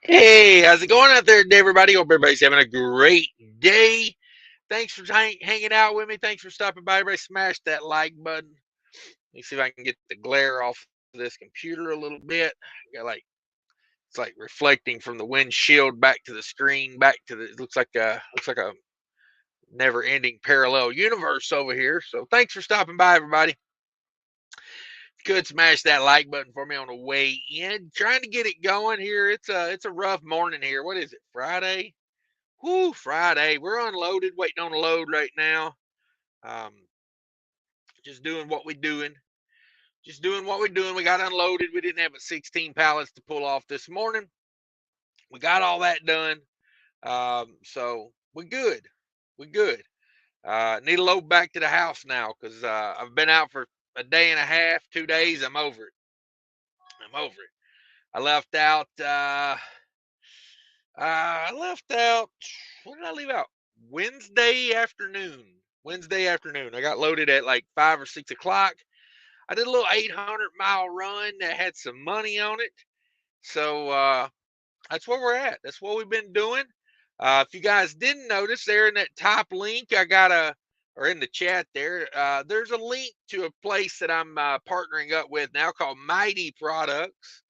Hey, how's it going out there today, everybody? Hope everybody's having a great day. Thanks for hanging out with me. Thanks for stopping by. Everybody smash that like button. Let me see if I can get the glare off of this computer a little bit. Got it's like reflecting from the windshield back to the screen, back to the. It looks like a never-ending parallel universe over here. So thanks for stopping by, everybody. Could smash that like button for me on the way in. Trying to get it going here. It's a rough morning here. What is it? Friday? Whoo, Friday. We're unloaded, waiting on a load right now. Um, just doing what we're doing. Just doing what we're doing. We got unloaded. We didn't have but 16 pallets to pull off this morning. We got all that done. So we're good. We're good. Need to load back to the house now because I've been out for a day and a half, 2 days. I'm over it. I'm over it. I left out. I left out. When did I leave out? Wednesday afternoon. Wednesday afternoon. I got loaded at like 5 or 6 o'clock. I did a little 800-mile run that had some money on it. So that's where we're at. That's what we've been doing. If you guys didn't notice, there in that top link, or in the chat there, there's a link to a place that I'm partnering up with now called Mighty Products.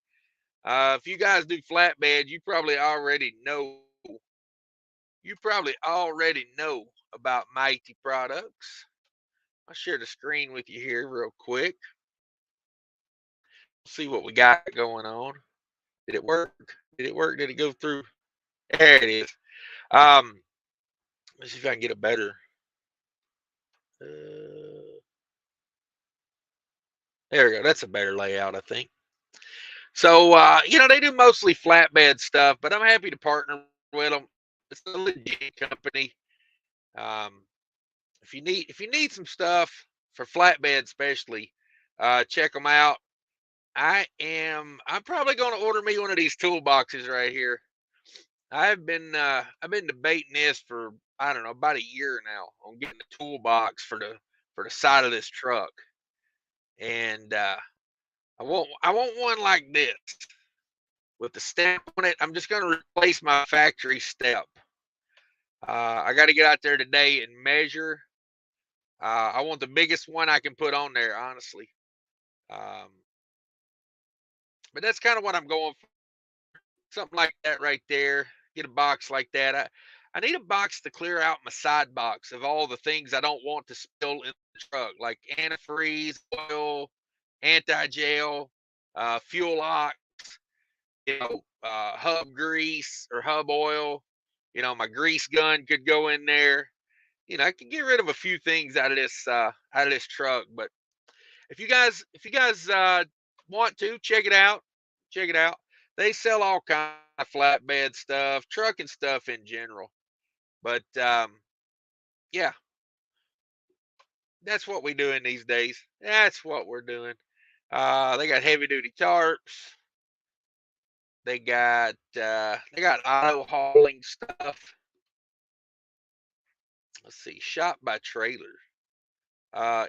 If you guys do flatbed, you probably already know. You probably already know about Mighty Products. I'll share the screen with you here real quick. See what we got going on. Did it work? Did it work? Did it go through? There it is. Let's see if I can get a better. There we go. That's a better layout, I think. So, they do mostly flatbed stuff, but I'm happy to partner with them. It's a legit company. Um, if you need some stuff for flatbed, especially, check them out. I'm probably going to order me one of these toolboxes right here. I've been debating this for, I don't know, about a year now on getting a toolbox for the side of this truck, and I want one like this with the step on it. I'm just going to replace my factory step. I got to get out there today and measure. I want the biggest one I can put on there, honestly. Um, but that's kind of what I'm going for. Something like that right there. Get a box like that. I need a box to clear out my side box of all the things I don't want to spill in the truck, like antifreeze, oil, anti-gel, fuel ox, hub grease or hub oil. My grease gun could go in there. I can get rid of a few things out of this truck. But if you guys want to check it out, check it out. They sell all kinds of flatbed stuff, trucking stuff in general. But yeah, that's what we're doing these days. That's what we're doing. They got heavy duty tarps. They got auto hauling stuff. Let's see, shop by trailer.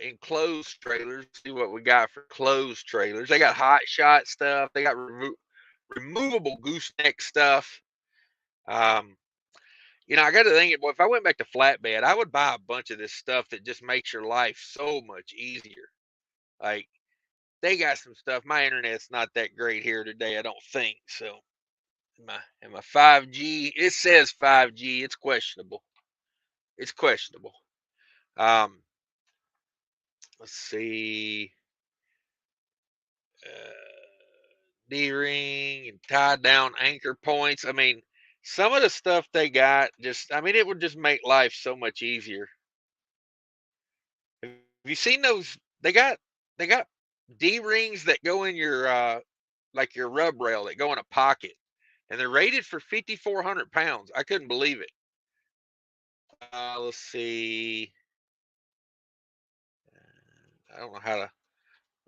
Enclosed trailers. See what we got for closed trailers. They got hot shot stuff. They got removable gooseneck stuff. Um, I got to think, boy, if I went back to flatbed, I would buy a bunch of this stuff that just makes your life so much easier. Like, they got some stuff. My internet's not that great here today, I don't think. So, am I 5G? It says 5G. It's questionable. It's questionable. Um, let's see. D-ring and tied down anchor points. I mean, some of the stuff they got it would just make life so much easier. Have you seen those? They got D-rings that go in your like your rub rail that go in a pocket, and they're rated for 5,400 pounds. I couldn't believe it. Let's see. I don't know how to.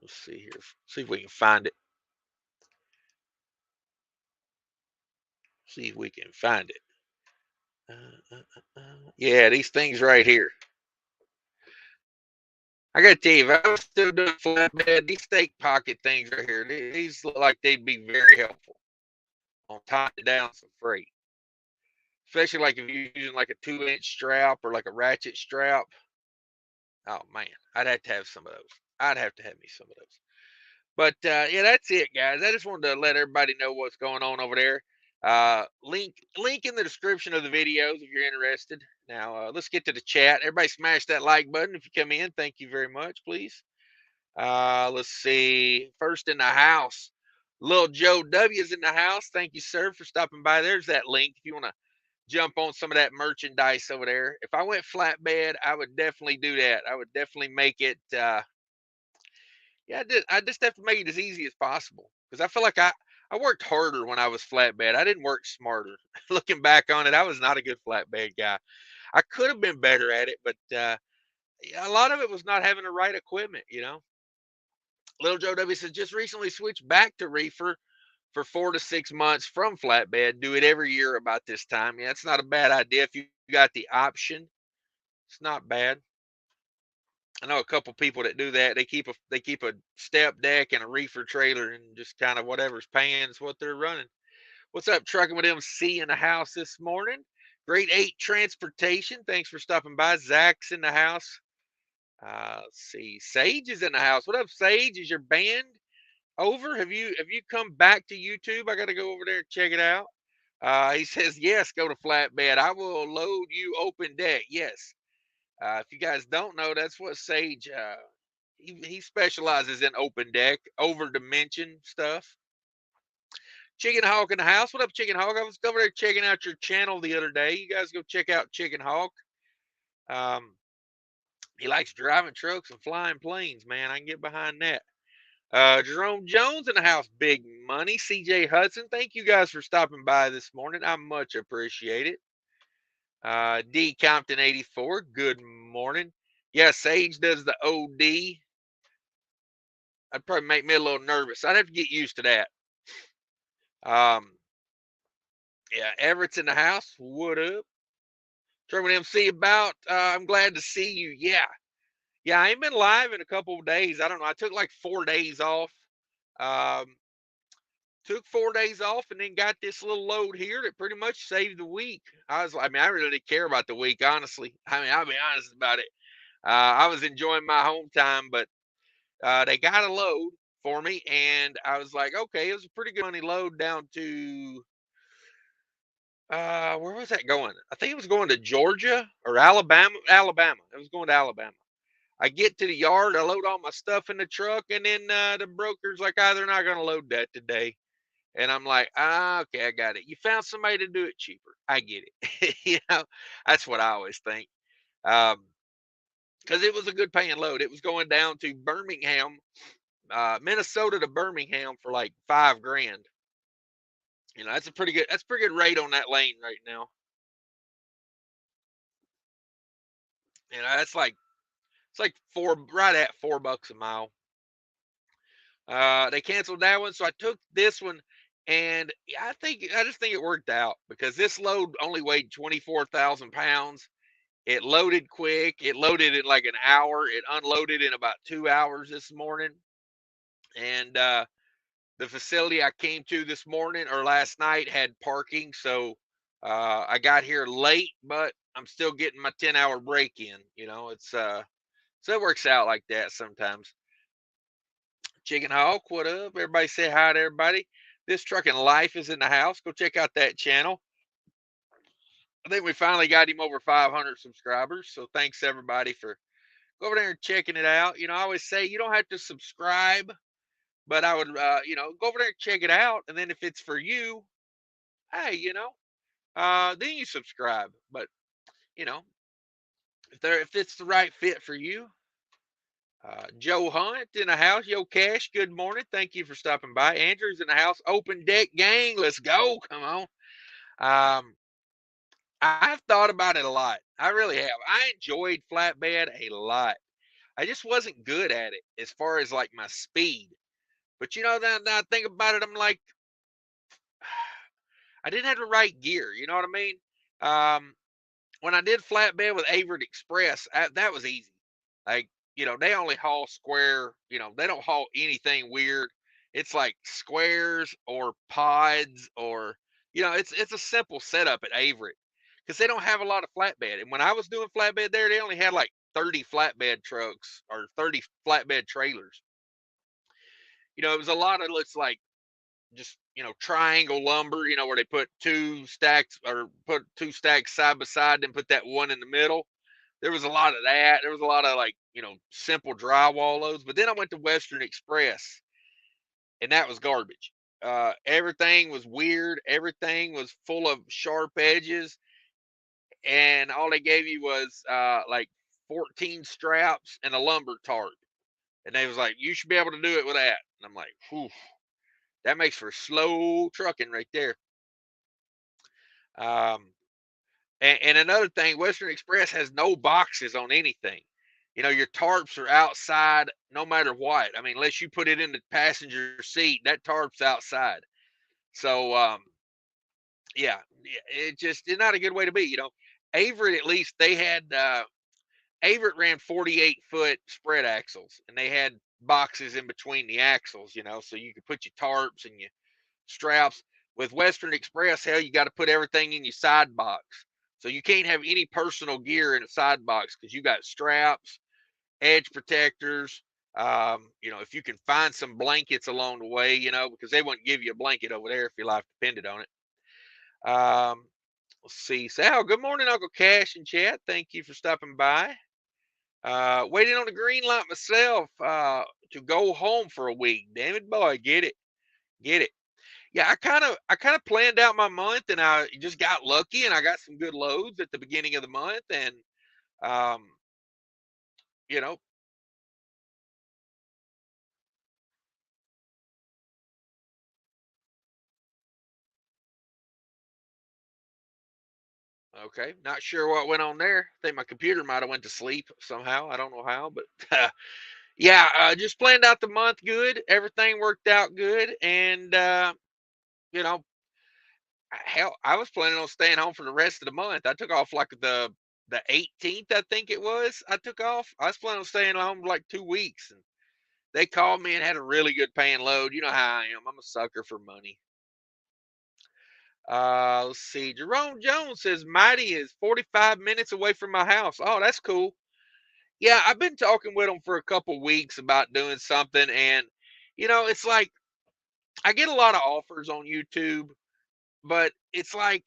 Let's see here. See if we can find it. See if we can find it. Yeah, these things right here. I gotta tell you, if I was still doing flatbed, these stake pocket things right here, these look like they'd be very helpful. on tying it down some freight. Especially like if you're using like a 2-inch strap or like a ratchet strap. Oh man, I'd have to have some of those. I'd have to have me some of those. But yeah, that's it, guys. I just wanted to let everybody know what's going on over there. Link in the description of the videos if you're interested. Now let's get to the chat. Everybody smash that like button if you come in. Thank you very much, please. Let's see. First in the house, Little Joe W is in the house. Thank you, sir, for stopping by. There's that link if you want to jump on some of that merchandise over there. If I went flatbed, I would definitely do that. I would definitely make it. Yeah, I just have to make it as easy as possible because I feel like I worked harder when I was flatbed. I didn't work smarter. Looking back on it, I was not a good flatbed guy. I could have been better at it, but a lot of it was not having the right equipment. Little Joe W says just recently switched back to reefer for 4 to 6 months from flatbed. Do it every year about this time. Yeah, it's not a bad idea if you got the option. It's not bad. I know a couple people that do that. They keep a step deck and a reefer trailer and just kind of whatever's paying is what they're running. What's up, trucking with MC in the house this morning? Grade 8 transportation. Thanks for stopping by. Zach's in the house. Let's see. Sage is in the house. What up, Sage? Is your band over? Have you come back to YouTube? I got to go over there and check it out. He says yes. Go to flatbed. I will load you open deck. Yes. If you guys don't know, that's what Sage. He specializes in open deck, over dimension stuff. Chicken Hawk in the house. What up, Chicken Hawk? I was over there checking out your channel the other day. You guys go check out Chicken Hawk. He likes driving trucks and flying planes, man. I can get behind that. Jerome Jones in the house. Big money. CJ Hudson. Thank you guys for stopping by this morning. I much appreciate it. D Compton 84. Good morning. Yeah, Sage does the OD. That'd probably make me a little nervous. I'd have to get used to that. Yeah, Everett's in the house. What up? Trucking MC about. I'm glad to see you. Yeah. I ain't been live in a couple of days. I don't know. I took like 4 days off. Took 4 days off and then got this little load here that pretty much saved the week. I really didn't care about the week, honestly. I'll be honest about it. I was enjoying my home time, but they got a load for me, and I was like, okay, it was a pretty good money load down to where was that going? I think it was going to Georgia or Alabama. Alabama. It was going to Alabama. I get to the yard, I load all my stuff in the truck, and then the broker's like, they're not going to load that today. And I'm like, okay, I got it. You found somebody to do it cheaper. I get it. That's what I always think. Because it was a good paying load. It was going down to Birmingham, Minnesota to Birmingham for like $5,000. That's pretty good rate on that lane right now. It's like right at $4 a mile. They canceled that one, so I took this one, and I just think it worked out because this load only weighed 24,000 pounds. It loaded quick. It loaded in like an hour. It unloaded in about 2 hours this morning. And the facility I came to this morning or last night had parking, so I got here late, but I'm still getting my 10-hour break in. It's so it works out like that sometimes. Chicken Hawk, what up? Everybody say hi to everybody. This Trucking Life is in the house. Go check out that channel. I think we finally got him over 500 subscribers. So thanks everybody for go over there and checking it out. I always say you don't have to subscribe, but I would, go over there and check it out. And then if it's for you, hey, then you subscribe. But if it's the right fit for you, Joe Hunt in the house. Yo, Cash, good morning. Thank you for stopping by. Andrew's in the house. Open deck gang. Let's go. Come on. I've thought about it a lot. I really have. I enjoyed flatbed a lot. I just wasn't good at it as far as like my speed. But now I think about it, I'm like, I didn't have the right gear. You know what I mean? When I did flatbed with Averitt Express, that was easy. Like, they only haul square. They don't haul anything weird. it's like squares or pods or it's a simple setup at Averett because they don't have a lot of flatbed. And when I was doing flatbed there, they only had like 30 flatbed trucks or 30 flatbed trailers. It was a lot of looks like just triangle lumber, where they put two stacks or put two stacks side by side and put that one in the middle. There was a lot of that. There was a lot of like simple drywall loads. But then I went to Western Express, and that was garbage. Everything was weird. Everything was full of sharp edges, and all they gave you was like 14 straps and a lumber tarp. And they was like, you should be able to do it with that. And I'm like, whew, that makes for slow trucking right there. Um, and another thing, Western Express has no boxes on anything. Your tarps are outside no matter what. I mean, unless you put it in the passenger seat, that tarp's outside. So, yeah, it's not a good way to be. Averett, at least they had, Averett ran 48-foot spread axles, and they had boxes in between the axles, so you could put your tarps and your straps. With Western Express, hell, you got to put everything in your side box. So you can't have any personal gear in a side box because you got straps, edge protectors. If you can find some blankets along the way, because they wouldn't give you a blanket over there if your life depended on it. Let's see. Sal, good morning, Uncle Cash and chat. Thank you for stopping by. Waiting on the green light myself to go home for a week. Damn it, boy, get it. Yeah, I kind of planned out my month, and I just got lucky, and I got some good loads at the beginning of the month, and um, you know, okay, not sure what went on there. I think my computer might have went to sleep somehow. I don't know how, but yeah, just planned out the month good. Everything worked out good, and you know, hell, I was planning on staying home for the rest of the month. I took off like the 18th, I think it was. I took off. I was planning on staying home like 2 weeks, and they called me and had a really good paying load. You know how I am. I'm a sucker for money. Let's see. Jerome Jones says Mighty is 45 minutes away from my house. Oh, that's cool. Yeah, I've been talking with him for a couple weeks about doing something, and it's like I get a lot of offers on YouTube, but it's like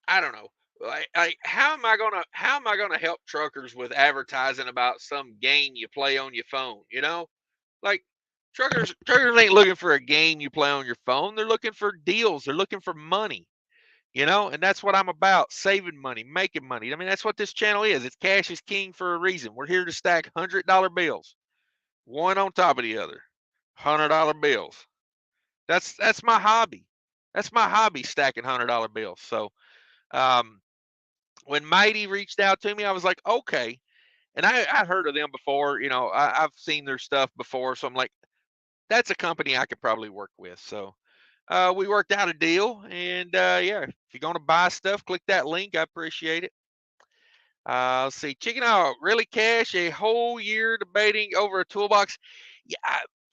I don't know. Like how am I gonna help truckers with advertising about some game you play on your phone? Like truckers ain't looking for a game you play on your phone. They're looking for deals. They're looking for money. And that's what I'm about: saving money, making money. I mean, that's what this channel is. It's cash is king for a reason. We're here to stack $100 bills, one on top of the other. $100 bills. That's my hobby. That's my hobby, stacking $100 bills. So um, when Mighty reached out to me, I was like, okay. And I heard of them before. I've seen their stuff before. So I'm like, that's a company I could probably work with. So we worked out a deal. And yeah, if you're going to buy stuff, click that link. I appreciate it. Let's see. Chicken Hawk, really, Cash? A whole year debating over a toolbox? Yeah,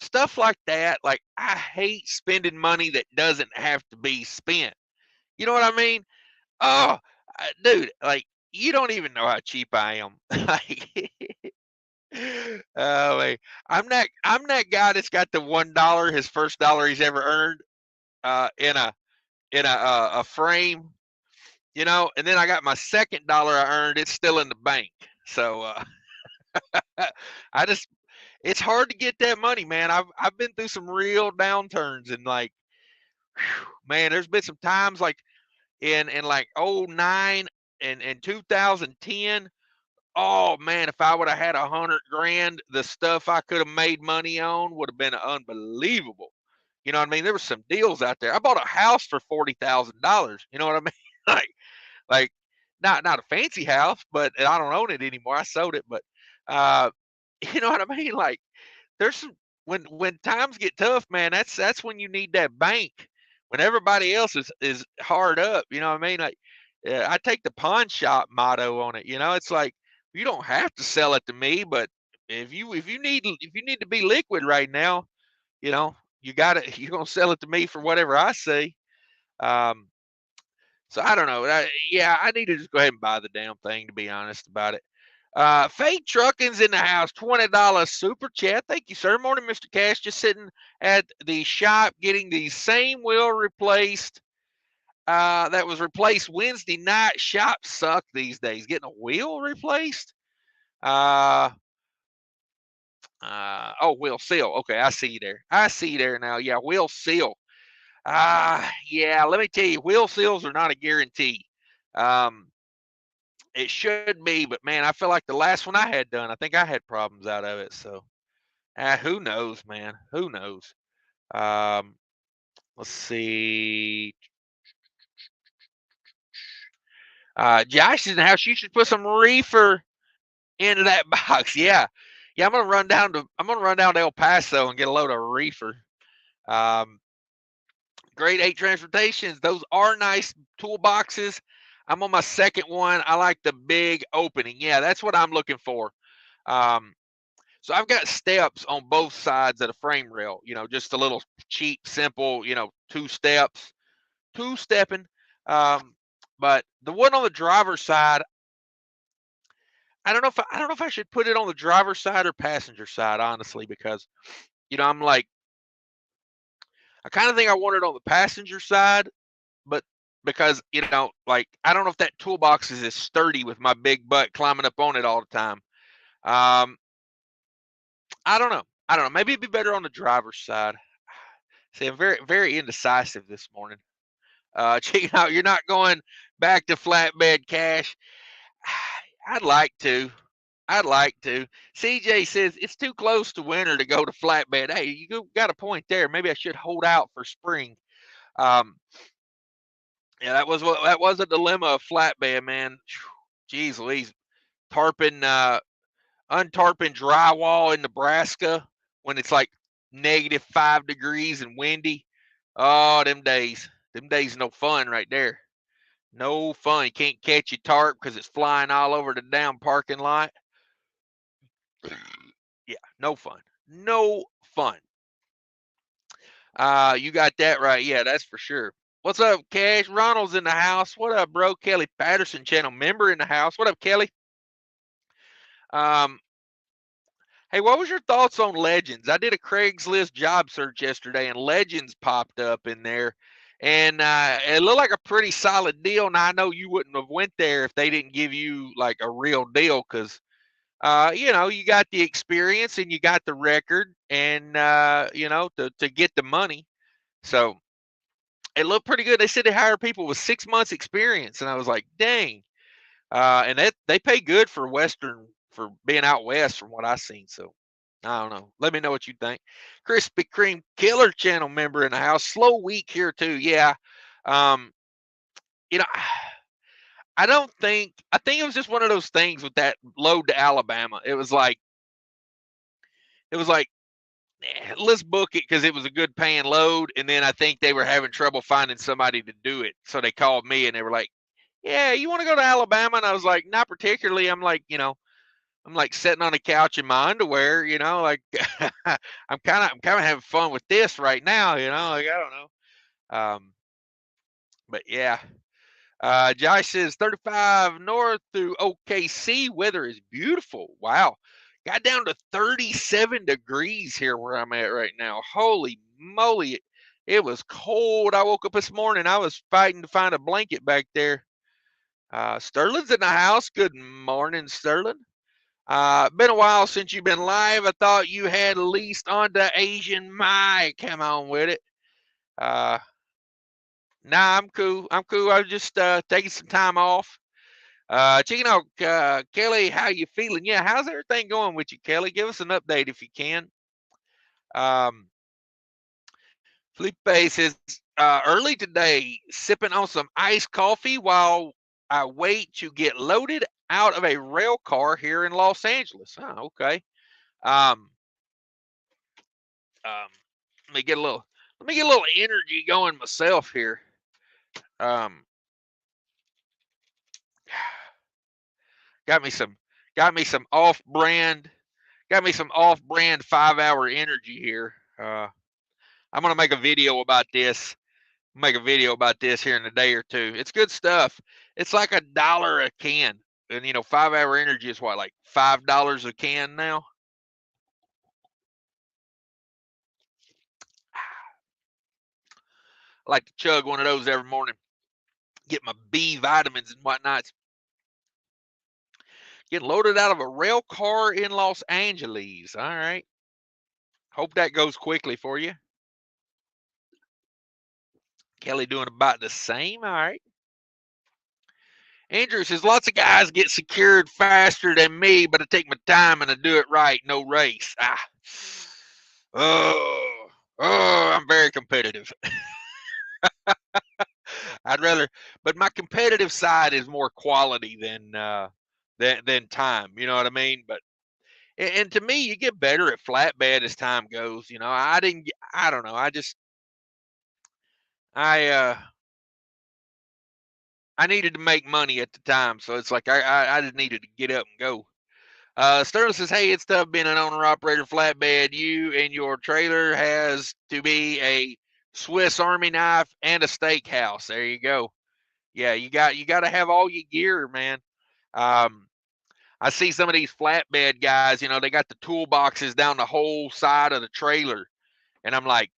stuff like that. Like, I hate spending money that doesn't have to be spent. You know what I mean? Oh, dude, like, you don't even know how cheap I am. Like, like, I'm that guy that's got the $1, his first dollar he's ever earned, in a frame, and then I got my second dollar I earned. It's still in the bank. So I just it's hard to get that money, man. I've been through some real downturns, and like, whew, man, there's been some times like in like '09 and 2010. Oh man, if I would have had 100 grand, the stuff I could have made money on would have been unbelievable. You know what I mean? There were some deals out there. I bought a house for $40,000. You know what I mean? Like not a fancy house, but I don't own it anymore. I sold it, but uh, you know what I mean? Like, there's some when times get tough, man. That's when you need that bank. When everybody else is hard up, you know what I mean? Like, I take the pawn shop motto on it. It's like, you don't have to sell it to me, but if you need to be liquid right now, you're gonna sell it to me for whatever I say. Um, so I don't know. Yeah, I need to just go ahead and buy the damn thing, to be honest about it. Fake Trucking's in the house, $20 super chat. Thank you, sir. Morning, Mr. Cash. Just sitting at the shop getting the same wheel replaced. That was replaced Wednesday night. Shops suck these days. Getting a wheel replaced? Wheel seal. Okay, I see you there. I see you there now. Yeah, wheel seal. Yeah, let me tell you, wheel seals are not a guarantee. It should be, but man, I feel like the last one I had done, I think I had problems out of it. So, who knows, man? Who knows? Um, let's see. Josh is in the house. You should put some reefer into that box. Yeah, yeah. I'm gonna run down to El Paso and get a load of reefer. Um, Grade 8 transportations. Those are nice toolboxes. I'm on my second one. I like the big opening. Yeah, that's what I'm looking for. Um, so I've got steps on both sides of the frame rail. Just a little cheap, simple. Two stepping. But the one on the driver's side, I don't know if I should put it on the driver's side or passenger side, honestly, because I'm like, I kind of think I want it on the passenger side, but because like, I don't know if that toolbox is as sturdy with my big butt climbing up on it all the time. Um, I don't know. Maybe it'd be better on the driver's side. See, I'm very, very indecisive this morning. Check out, you're not going back to flatbed cash. I'd like to. I'd like to. CJ says it's too close to winter to go to flatbed. Hey, you got a point there. Maybe I should hold out for spring. Um, yeah, that was a dilemma of flatbed, man. Jeez Louise, tarping, untarping drywall in Nebraska when it's like -5 degrees and windy. Oh, them days, no fun right there. No fun. You can't catch your tarp because it's flying all over the damn parking lot. Yeah, no fun. No fun. You got that right. Yeah, that's for sure. What's up, Cash? Ronald's in the house. What up, bro? Kelly Patterson channel member in the house. What up, Kelly? Um, hey, what was your thoughts on Legends? I did a Craigslist job search yesterday, and Legends popped up in there, and it looked like a pretty solid deal. Now I know you wouldn't have went there if they didn't give you like a real deal, because you got the experience and you got the record, and to get the money. So it looked pretty good. They said they hire people with 6 months experience, and I was like, dang. And they pay good for being out west, from what I've seen. So I don't know. Let me know what you think. Krispy Kreme Killer channel member in the house. Slow week here too. Yeah. Um, you know, I think it was just one of those things with that load to Alabama. It was like, let's book it because it was a good paying load. And then I think they were having trouble finding somebody to do it. So they called me and they were like, yeah, you want to go to Alabama? And I was like, not particularly. I'm like sitting on the couch in my underwear, like I'm kind of having fun with this right now, like, I don't know. But yeah. Josh says 35 north through OKC. Weather is beautiful. Wow. Got down to 37 degrees here where I'm at right now. Holy moly. It was cold. I woke up this morning. I was fighting to find a blanket back there. Sterling's in the house. Good morning, Sterling. Been a while since you've been live. I thought you had leased onto Asian Mai. Come on with it. Nah, I'm cool. I was just taking some time off. Checking out Kelly, how you feeling? Yeah, how's everything going with you, Kelly? Give us an update if you can. Um, Felipe says early today, sipping on some iced coffee while I wait to get loaded out of a rail car here in Los Angeles. Oh, okay. Um, um, let me get a little energy going myself here. Um, got me some off brand 5-hour energy here. I'm gonna make a video about this. Make a video about this here in a day or two. It's good stuff. It's like $1 a can, and 5-hour energy is what, like $5 a can now. I like to chug one of those every morning. Get my B vitamins and whatnot. Getting loaded out of a rail car in Los Angeles. All right. Hope that goes quickly for you. Kelly doing about the same. All right. Andrew says lots of guys get secured faster than me, but I take my time and I do it right. No race. I'm very competitive. I'd rather, but my competitive side is more quality than time. You know what I mean? But and to me, you get better at flatbed as time goes. I don't know. I needed to make money at the time, so it's like I just needed to get up and go. Sterling says, "Hey, it's tough being an owner operator flatbed. You and your trailer has to be a Swiss Army knife and a steakhouse. There you go. Yeah, you got to have all your gear, man. I see some of these flatbed guys. They got the toolboxes down the whole side of the trailer, and I'm like,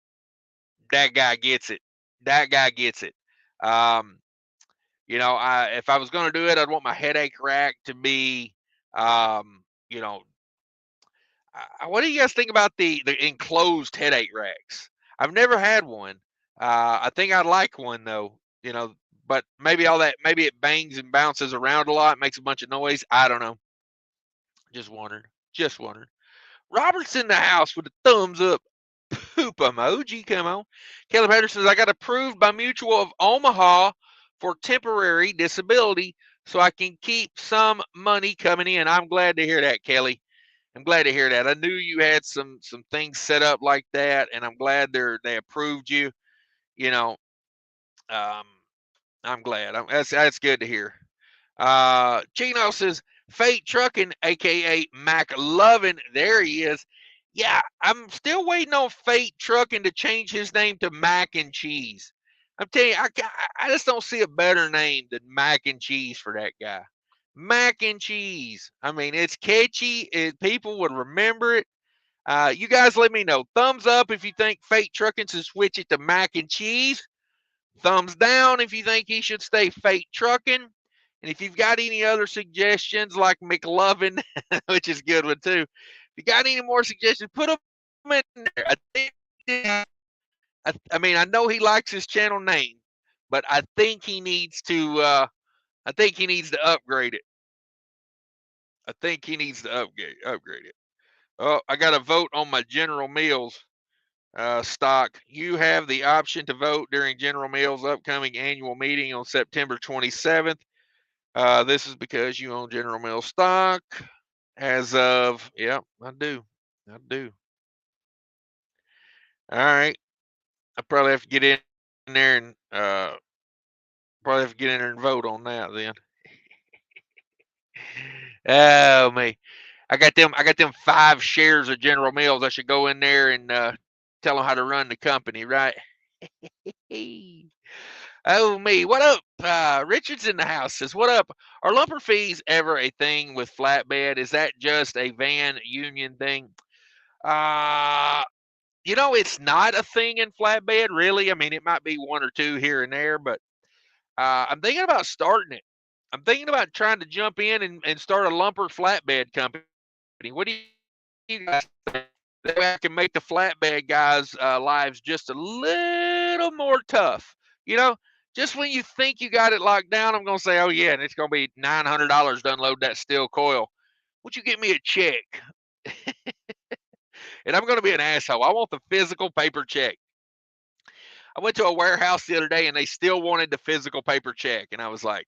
that guy gets it. That guy gets it. If I was going to do it, I'd want my headache rack to be, you know, what do you guys think about the enclosed headache racks? I've never had one. I think I'd like one though. But maybe maybe it bangs and bounces around a lot, makes a bunch of noise. I don't know. Just wondered. Just wondered. Robert's in the house with a thumbs up poop emoji. Come on. Kelly Patterson says, I got approved by Mutual of Omaha for temporary disability so I can keep some money coming in. I'm glad to hear that, Kelly. I'm glad to hear that. I knew you had some things set up like that, and I'm glad they approved you. Um, I'm glad. That's good to hear. Chino says, Fate Trucking, aka McLovin. There he is. Yeah, I'm still waiting on Fate Trucking to change his name to Mac and Cheese. I'm telling you, I just don't see a better name than Mac and Cheese for that guy. Mac and Cheese. I mean, it's catchy. People would remember it. You guys let me know. Thumbs up if you think Fate Trucking should switch it to Mac and Cheese. Thumbs down if you think he should stay Fate Trucking. And if you've got any other suggestions like McLovin, which is a good one too, if you got any more suggestions, put them in there. I mean, I know he likes his channel name, but I think he needs to. I think he needs to upgrade it. I think he needs to upgrade it. Oh, I got to vote on my General Mills stock. You have the option to vote during General Mills' upcoming annual meeting on September 27th. This is because you own General Mills stock. As of, yeah, I do. I do. All right. I probably have to get in there and vote on that then. Oh me. I got them 5 shares of General Mills. I should go in there and tell them how to run the company, right? Oh me, what up? Richard's in the house says, what up? Are lumper fees ever a thing with flatbed? Is that just a van union thing? It's not a thing in flatbed, really. I mean, it might be 1 or 2 here and there, but I'm thinking about starting it. I'm thinking about trying to jump in and start a lumper flatbed company. What do you guys think? That way I can make the flatbed guys' lives just a little more tough. Just when you think you got it locked down, I'm going to say, oh, yeah, and it's going to be $900 to unload that steel coil. Would you get me a check? And I'm going to be an asshole. I want the physical paper check. I went to a warehouse the other day, and they still wanted the physical paper check. And I was like,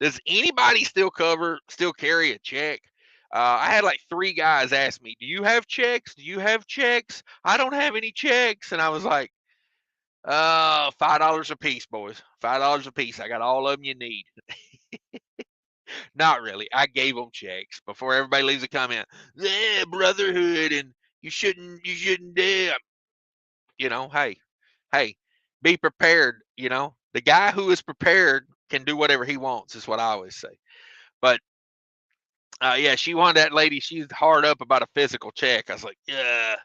does anybody still carry a check? I had like 3 guys ask me, do you have checks? Do you have checks? I don't have any checks. And I was like, $5 a piece, boys. $5 a piece. I got all of them you need. Not really. I gave them checks before everybody leaves a comment. Yeah, brotherhood, and you shouldn't do. Hey, be prepared. The guy who is prepared can do whatever he wants, is what I always say. But yeah, she wanted that lady. She's hard up about a physical check. I was like, yeah,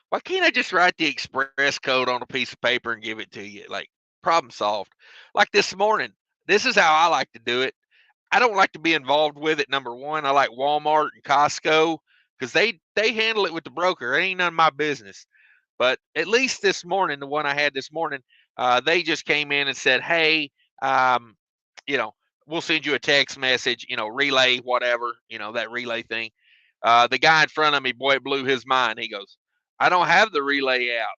why can't I just write the express code on a piece of paper and give it to you? Like, problem solved. Like this morning, this is how I like to do it. I don't like to be involved with it. Number one, I like Walmart and Costco because they handle it with the broker. It ain't none of my business. But at least this morning, the one I had this morning, they just came in and said, hey, um, you know, we'll send you a text message, relay, whatever, that relay thing. The guy in front of me, boy, it blew his mind. He goes, I don't have the relay app.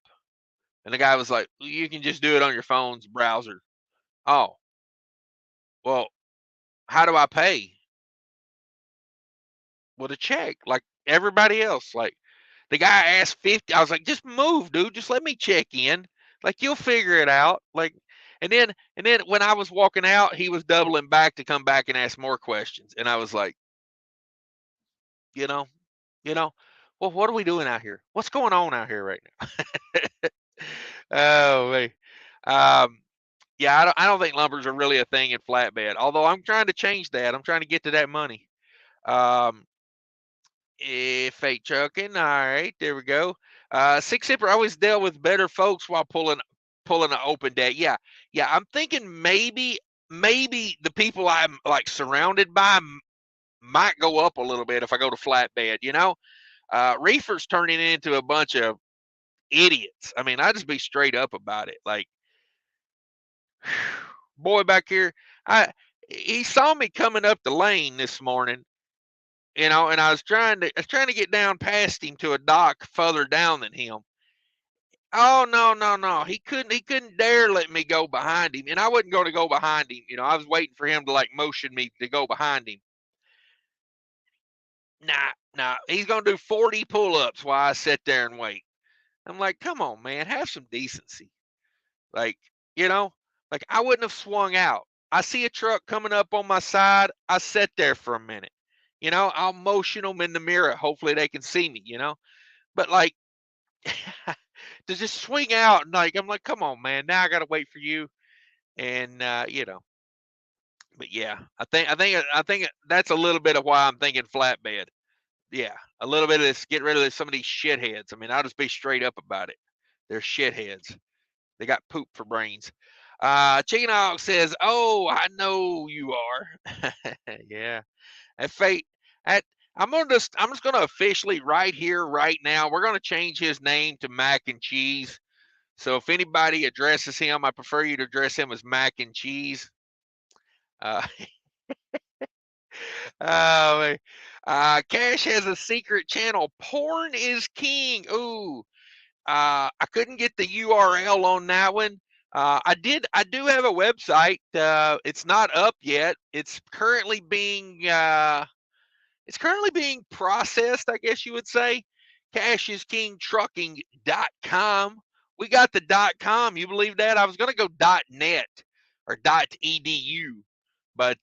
And the guy was like, well, you can just do it on your phone's browser. Oh, well, how do I pay? With a check, like everybody else. Like the guy asked 50. I was like, just move, dude. Just let me check in. Like you'll figure it out. Like, and then when I was walking out, he was doubling back to come back and ask more questions. And I was like, you know, you know, well, what are we doing out here? What's going on out here right now? Oh, man. Um, yeah, I don't think lumbers are really a thing in flatbed. Although I'm trying to change that. I'm trying to get to that money. Um, Fake trucking. All right, there we go. Six zipper always dealt with better folks while pulling an open deck. Yeah, yeah. I'm thinking maybe the people I'm like surrounded by might go up a little bit if I go to flatbed. Reefer's turning into a bunch of idiots. I mean, I just be straight up about it. Like, boy back here, he saw me coming up the lane this morning, and I was trying to get down past him to a dock further down than him. Oh no, no, no. He couldn't dare let me go behind him. And I wasn't going to go behind him. I was waiting for him to like motion me to go behind him. Nah, nah. He's gonna do 40 pull-ups while I sit there and wait. I'm like, come on, man, have some decency. Like, you know, like I wouldn't have swung out. I see a truck coming up on my side. I sit there for a minute. I'll motion them in the mirror. Hopefully they can see me. But like to just swing out and like I'm like, come on, man. Now I gotta wait for you. And but yeah, I think that's a little bit of why I'm thinking flatbed. Yeah, a little bit of this, get rid of some of these shitheads. I mean, I'll just be straight up about it. They're shitheads. They got poop for brains. Chicken Hawk says, "Oh, I know you are." Yeah, at fate. At I'm just gonna officially right here, right now. We're gonna change his name to Mac and Cheese. So if anybody addresses him, I prefer you to address him as Mac and Cheese. Uh, oh, Cash has a secret channel. Porn is king. Ooh, I couldn't get the URL on that one. I do have a website. It's not up yet. It's currently being processed, I guess you would say. CashisKingtrucking.com. We got the .com. You believe that? I was going to go .net or .edu, but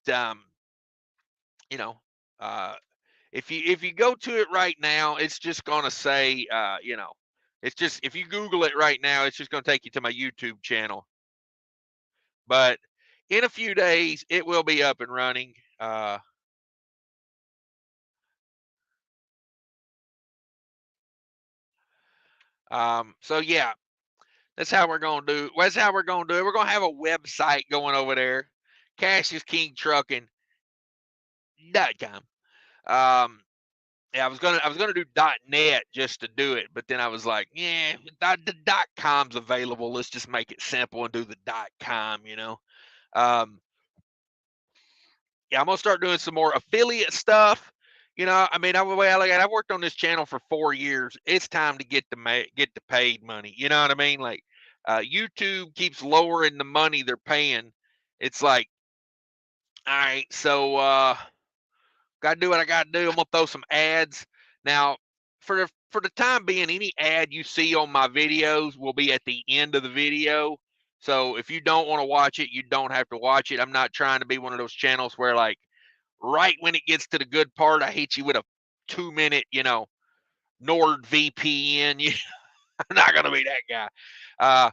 you know, uh, if you go to it right now, it's just going to say, it's just if you Google it right now, it's just going to take you to my YouTube channel. But in a few days, it will be up and running. So yeah, that's how we're gonna do. That's how we're gonna do it. We're gonna have a website going over there, CashisKingTrucking.com. Yeah, I was gonna do .net just to do it, but then I was like, yeah, the .com's available. Let's just make it simple and do the .com. Um, yeah, I'm gonna start doing some more affiliate stuff. I mean, the way I look at it, I've worked on this channel for 4 years. It's time to get the paid money. You know what I mean? Like, YouTube keeps lowering the money they're paying. It's like, all right, so gotta do what I gotta do. I'm gonna throw some ads now. For the time being, any ad you see on my videos will be at the end of the video. So if you don't want to watch it, you don't have to watch it. I'm not trying to be one of those channels where like right when it gets to the good part, I hit you with a 2-minute, NordVPN. I'm not gonna be that guy. I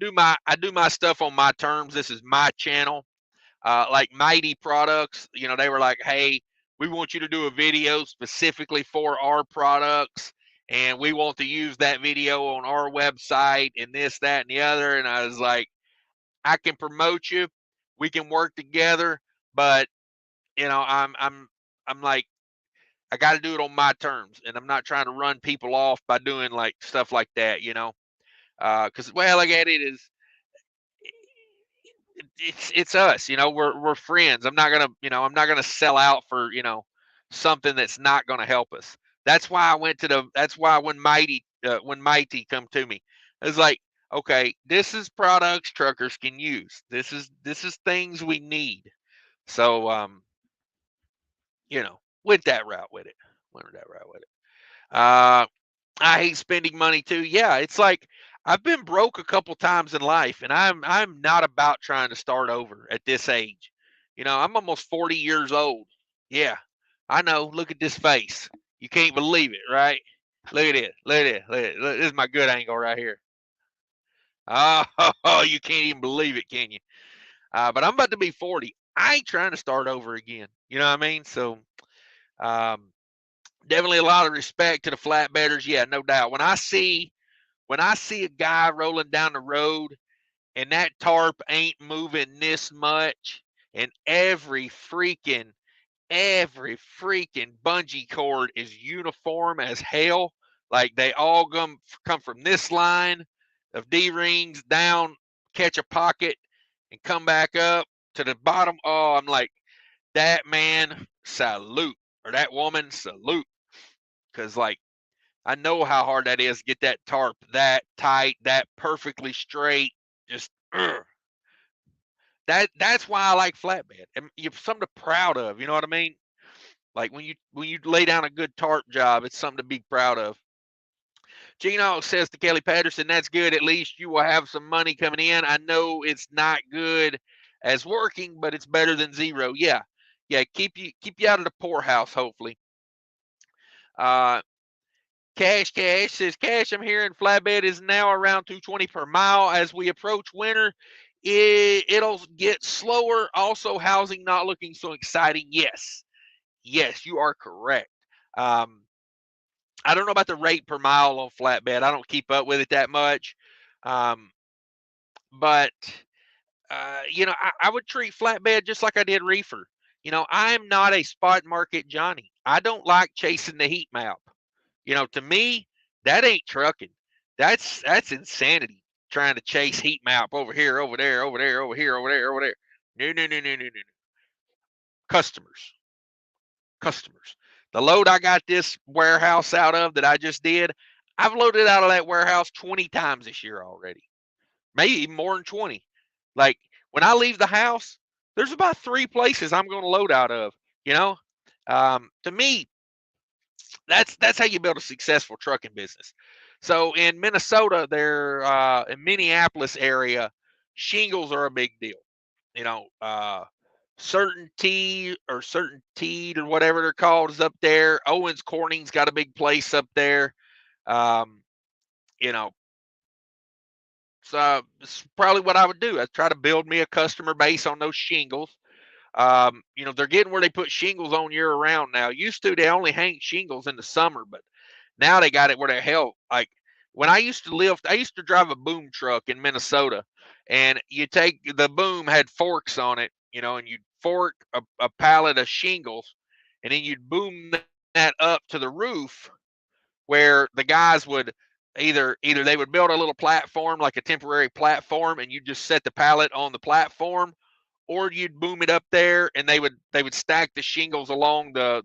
do my stuff on my terms. This is my channel. Like Mighty Products, they were like, hey, we want you to do a video specifically for our products, and we want to use that video on our website and this, that, and the other. And I was like, I can promote you, we can work together, but I'm like, I got to do it on my terms, and I'm not trying to run people off by doing like stuff like that, because well, I get it is it's us, we're friends. I'm not gonna sell out for something that's not gonna help us. That's why when Mighty come to me, it's like, okay, this is products truckers can use. This is things we need. So went that route with it. Uh I hate spending money too. Yeah, it's like I've been broke a couple times in life, and I'm not about trying to start over at this age. I'm almost 40 years old. Yeah, I know. Look at this face. You can't believe it, right? Look at it. Look at it. Look at it. Look, this is my good angle right here. Oh, you can't even believe it, can you? But I'm about to be 40. I ain't trying to start over again. You know what I mean? So, um, definitely a lot of respect to the flatbedders. Yeah, no doubt. When I see a guy rolling down the road and that tarp ain't moving this much, and every freaking bungee cord is uniform as hell, like they all come from this line of D-rings down, catch a pocket, and come back up to the bottom. Oh, I'm like, that man, salute, or that woman, salute, because like, I know how hard that is to get that tarp that tight, that perfectly straight. Just that's why I like flatbed. And you're something to proud of. You know what I mean? Like when you lay down a good tarp job, it's something to be proud of. Gino says to Kelly Patterson, "That's good. At least you will have some money coming in. I know it's not good as working, but it's better than zero. Yeah, yeah. Keep you out of the poorhouse. Hopefully." Uh, Cash says, Cash, I'm hearing flatbed is now around 220 per mile. As we approach winter, it'll get slower. Also, housing not looking so exciting. Yes, you are correct. Um, I don't know about the rate per mile on flatbed. I don't keep up with it that much. Um, but I would treat flatbed just like I did reefer. I'm not a spot market Johnny. I don't like chasing the heat map. To me, that ain't trucking. That's insanity. Trying to chase heat map over here, over there, over there, over here, over there, over there. No, no, no, no, no, no, no. Customers, customers. The load I got this warehouse out of that I just did, I've loaded out of that warehouse 20 times this year already. Maybe even more than 20. Like when I leave the house, there's about 3 places I'm going to load out of. You know, to me, that's how you build a successful trucking business. So in Minnesota, they're in Minneapolis area, shingles are a big deal. You know, Certainty or whatever they're called is up there. Owens Corning's got a big place up there. Um, you know, so it's probably what I would do. I'd try to build me a customer base on those shingles. They're getting where they put shingles on year round now. Used to they only hang shingles in the summer, but now they got it where they hell. Like when I used to drive a boom truck in Minnesota, and you take the boom had forks on it, and you'd fork a pallet of shingles, and then you'd boom that up to the roof where the guys would either they would build a little platform like a temporary platform, and you just set the pallet on the platform, or you'd boom it up there and they would stack the shingles along the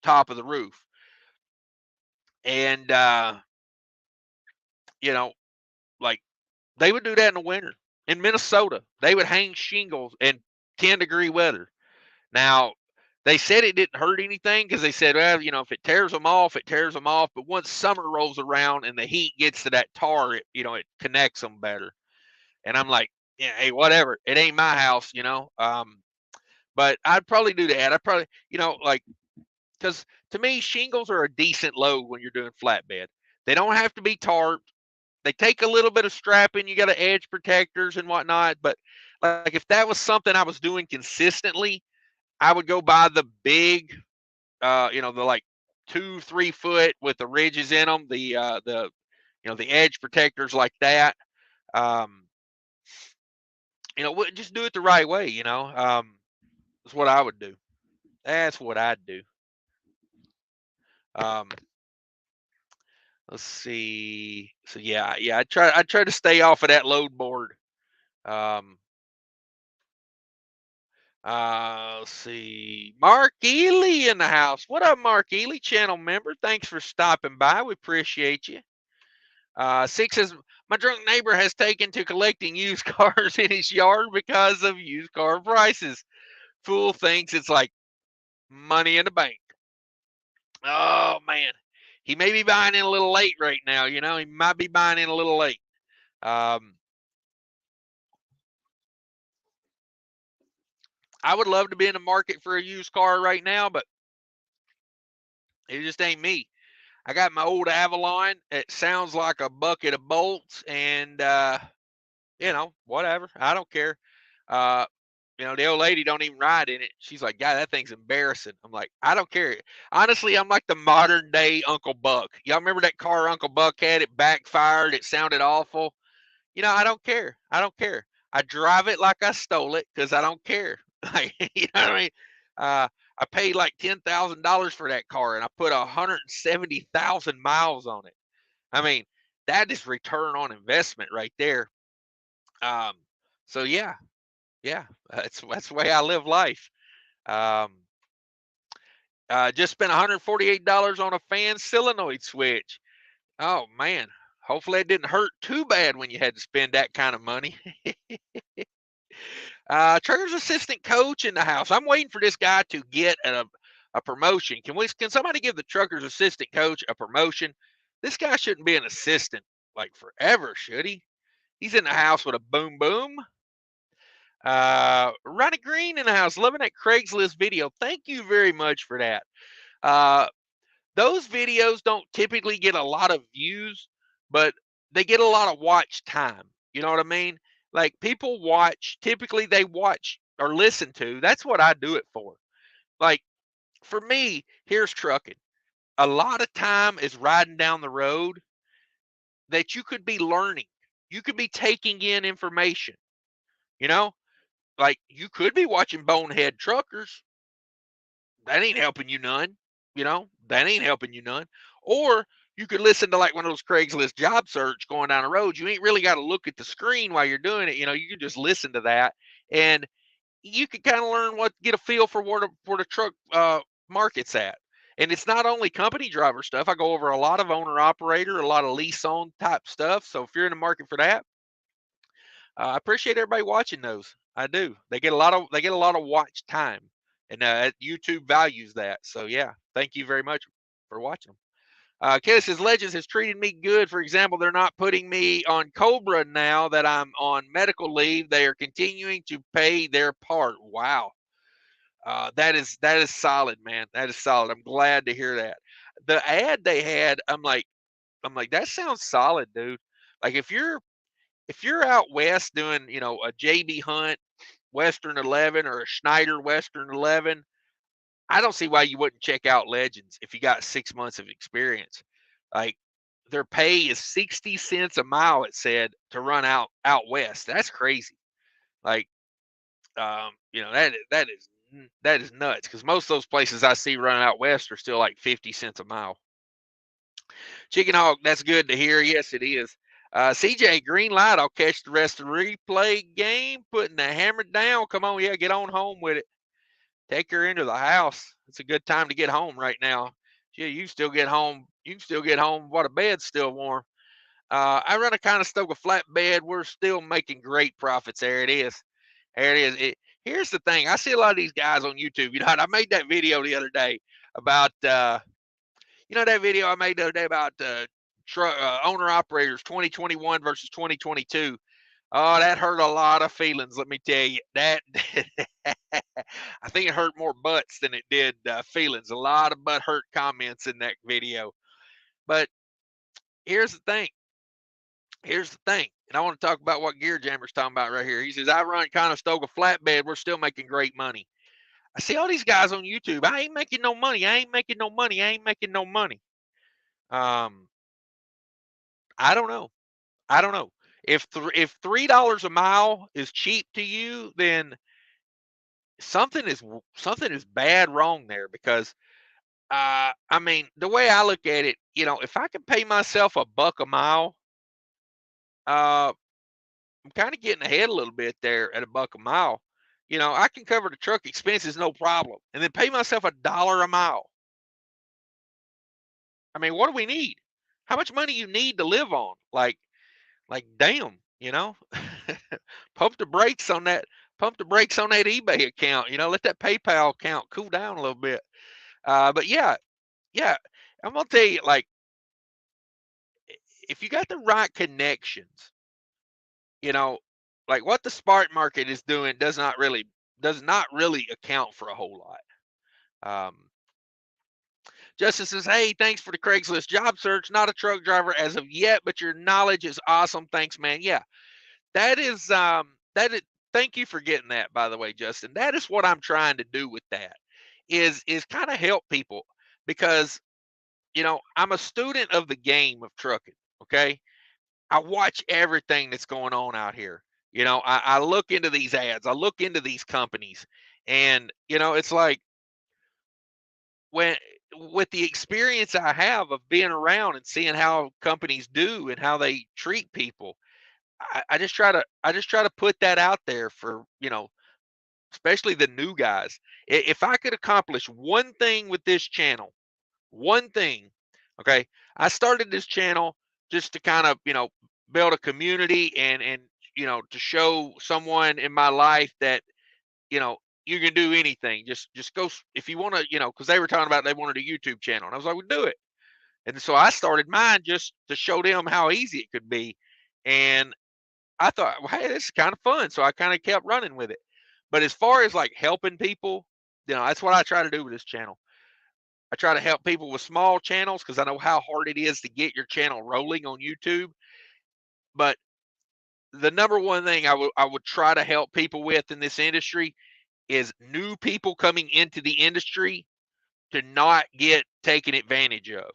top of the roof. And you know like they would do that in the winter in Minnesota. They would hang shingles in 10-degree weather. Now they said it didn't hurt anything because they said, well, if it tears them off, it tears them off. But once summer rolls around and the heat gets to that tar, it connects them better. And I'm like, yeah, hey, whatever. It ain't my house. But I'd probably do that. I'd probably, like, because to me, shingles are a decent load when you're doing flatbed. They don't have to be tarped. They take a little bit of strapping. You got to edge protectors and whatnot. But like if that was something I was doing consistently, I would go buy the big, the like 2-3 foot with the ridges in them, the edge protectors like that. Just do it the right way. That's what I would do. That's what I'd do. Um, let's see. So yeah, I try to stay off of that load board. Let's see. Mark Ely in the house. What up, Mark Ely, channel member? Thanks for stopping by. We appreciate you. Six says, my drunk neighbor has taken to collecting used cars in his yard because of used car prices. Fool thinks it's like money in the bank. Oh, man. He may be buying in a little late right now. He might be buying in a little late. I would love to be in the market for a used car right now, but it just ain't me. I got my old Avalon. It sounds like a bucket of bolts, and whatever. I don't care. The old lady don't even ride in it. She's like, God, that thing's embarrassing. I'm like, I don't care. Honestly, I'm like the modern day Uncle Buck. Y'all remember that car Uncle Buck had? It backfired. It sounded awful. I don't care. I don't care. I drive it like I stole it because I don't care. Like, you know what I mean? I paid like $10,000 for that car, and I put 170,000 miles on it. I mean, that is return on investment right there. So yeah, that's the way I live life. Just spent $148 on a fan solenoid switch. Oh man, hopefully it didn't hurt too bad when you had to spend that kind of money. Trigger's assistant coach in the house. I'm waiting for this guy to get a promotion. Can somebody give the trucker's assistant coach a promotion? This guy shouldn't be an assistant like forever, should he? He's in the house with a boom boom. Ronnie Green in the house. Loving that Craigslist video. Thank you very much for that. Those videos don't typically get a lot of views, but they get a lot of watch time. You know what I mean? Like people watch, typically they watch or listen to. That's what I do it for. Like for me, here's trucking. A lot of time is riding down the road that you could be learning. You could be taking in information. You know, like you could be watching bonehead truckers. That ain't helping you none. That ain't helping you none. Or you could listen to like one of those Craigslist job search going down the road. You ain't really got to look at the screen while you're doing it. You can just listen to that, and you can kind of get a feel for where the truck market's at. And it's not only company driver stuff. I go over a lot of owner operator, a lot of lease owned type stuff. So if you're in the market for that, I appreciate everybody watching those. I do. They get a lot of watch time, and YouTube values that. So yeah, thank you very much for watching them. Kenneth says Legends has treated me good. For example, they're not putting me on Cobra now that I'm on medical leave. They are continuing to pay their part. Wow, that is solid, man. That is solid. I'm glad to hear that. The ad they had, I'm like, that sounds solid, dude. Like if you're out west doing, a JB Hunt Western 11 or a Schneider Western 11, I don't see why you wouldn't check out Legends if you got 6 months of experience. Like their pay is 60 cents a mile, it said, to run out west. That's crazy. Like, that is nuts because most of those places I see running out west are still like 50 cents a mile. Chicken Hawk, that's good to hear. Yes, it is. CJ, green light. I'll catch the rest of the replay game. Putting the hammer down. Come on, yeah, get on home with it. Take her into the house. It's a good time to get home right now. Yeah, you can still get home. You can still get home while the bed's still warm. I run a Conestoga flatbed. We're still making great profits. There it is. There it is. Here's the thing. I see a lot of these guys on YouTube. I made that video the other day about that video I made the other day about owner operators 2021 versus 2022. Oh, that hurt a lot of feelings. Let me tell you that. I think it hurt more butts than it did feelings. A lot of butt hurt comments in that video. But here's the thing. Here's the thing. And I want to talk about what Gear Jammer's talking about right here. He says, I run Conestoga flatbed. We're still making great money. I see all these guys on YouTube. I ain't making no money. I ain't making no money. I ain't making no money. I don't know. I don't know. If $3 a mile is cheap to you, then something is bad wrong there, because I mean, the way I look at it, if I can pay myself $1 a mile, I'm kind of getting ahead a little bit there at $1 a mile. I can cover the truck expenses no problem, and then pay myself $1 a mile. I mean, what do we need? How much money you need to live on? Like damn, pump the brakes on that. Pump the brakes on that eBay account. Let that PayPal account cool down a little bit. But yeah, I'm gonna tell you, like, if you got the right connections, you know, like what the spark market is doing does not really account for a whole lot. Justin says, "Hey, thanks for the Craigslist job search. Not a truck driver as of yet, but your knowledge is awesome. Thanks, man. Yeah, that is that is. Thank you for getting that, by the way, Justin. That is what I'm trying to do with that. Is kind of help people, because I'm a student of the game of trucking. Okay, I watch everything that's going on out here. I look into these ads, I look into these companies, and it's like, when with the experience I have of being around and seeing how companies do and how they treat people, I just try to put that out there for especially the new guys. If I could accomplish one thing with this channel, one thing, okay, I started this channel just to kind of build a community, and to show someone in my life that you know you can do anything. Just go if you want to, because they were talking about they wanted a YouTube channel, and I was like, well, do it. And so I started mine just to show them how easy it could be. And I thought, well, hey, this is kind of fun, so I kind of kept running with it. But as far as like helping people, that's what I try to do with this channel. I try to help people with small channels, because I know how hard it is to get your channel rolling on YouTube. But the number one thing I would try to help people with in this industry is new people coming into the industry to not get taken advantage of,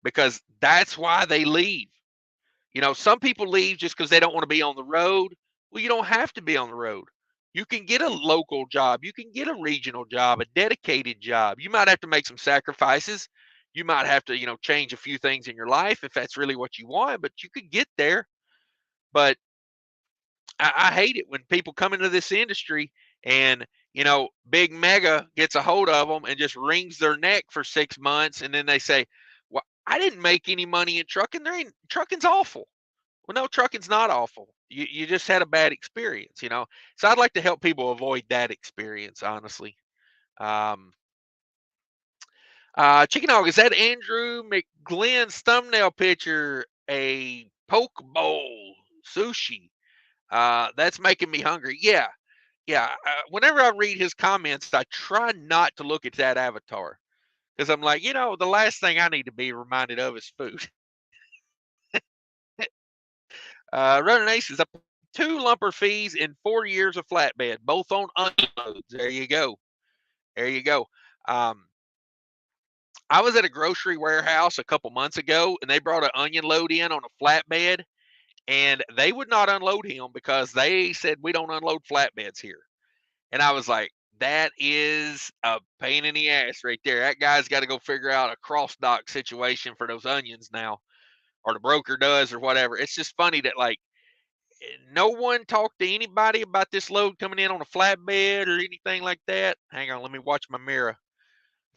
because that's why they leave. Some people leave just because they don't want to be on the road. Well, you don't have to be on the road. You can get a local job. You can get a regional job, a dedicated job. You might have to make some sacrifices. You might have to, change a few things in your life if that's really what you want, but you could get there. But I hate it when people come into this industry and, Big Mega gets a hold of them and just wrings their neck for 6 months. And then they say, well, I didn't make any money in trucking. Trucking's awful. Well, no, trucking's not awful. You just had a bad experience. So I'd like to help people avoid that experience, honestly. Um, Chicken Hog, is that Andrew McGlynn's thumbnail picture a poke bowl sushi? That's making me hungry. Yeah, yeah. Whenever I read his comments, I try not to look at that avatar, because I'm like, the last thing I need to be reminded of is food. Running Aces, up 2 lumper fees in 4 years of flatbed, both on unloads. There you go. There you go. Um, I was at a grocery warehouse a couple months ago, and they brought an onion load in on a flatbed, and they would not unload him because they said we don't unload flatbeds here. And I was like, that is a pain in the ass right there. That guy's got to go figure out a cross dock situation for those onions now, or the broker does, or whatever. It's just funny that, like, no one talked to anybody about this load coming in on a flatbed or anything like that. Hang on, let me watch my mirror.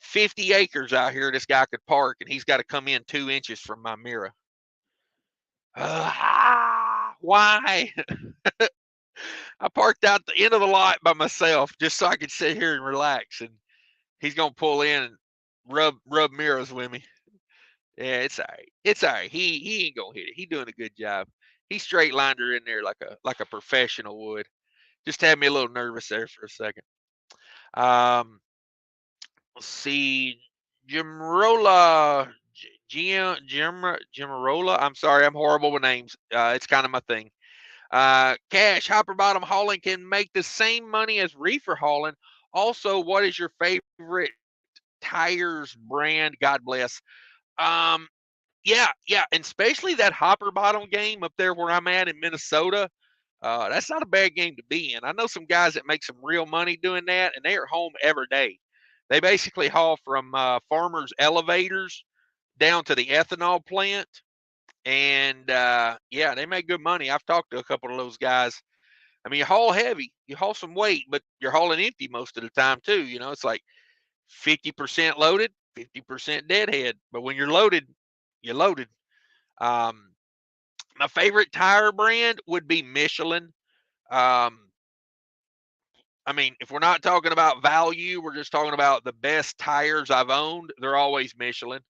50 acres out here this guy could park, and he's got to come in 2 inches from my mirror. Why? I parked out the end of the lot by myself just so I could sit here and relax, and he's gonna pull in and rub mirrors with me. Yeah, it's all right. It's all right. He ain't gonna hit it. He doing a good job. He straight lined her in there like a professional would. Just had me a little nervous there for a second. Um, let's see, Jimrola, Gimarola. I'm sorry, I'm horrible with names. It's kind of my thing. Cash, hopper bottom hauling can make the same money as reefer hauling. Also, what is your favorite tires brand? God bless. Um, yeah, and especially that hopper bottom game up there where I'm at in Minnesota. That's not a bad game to be in. I know some guys that make some real money doing that, and they are home every day. They basically haul from farmers' elevators down to the ethanol plant, and yeah, they make good money. I've talked to a couple of those guys. I mean, you haul heavy, you haul some weight, but you're hauling empty most of the time too. You know, it's like 50% loaded, 50% deadhead. But when you're loaded, you're loaded. Um, my favorite tire brand would be Michelin. Um, I mean, if we're not talking about value, we're just talking about the best tires I've owned. They're always Michelin.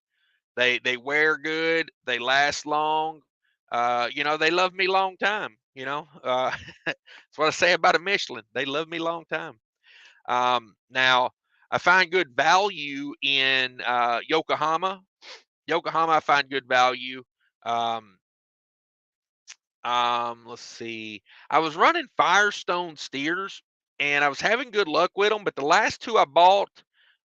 They wear good. They last long. You know, they love me long time. You know, that's what I say about a Michelin. They love me long time. Now, I find good value in Yokohama. Yokohama, I find good value. Um, let's see. I was running Firestone steers and I was having good luck with them, but the last two I bought,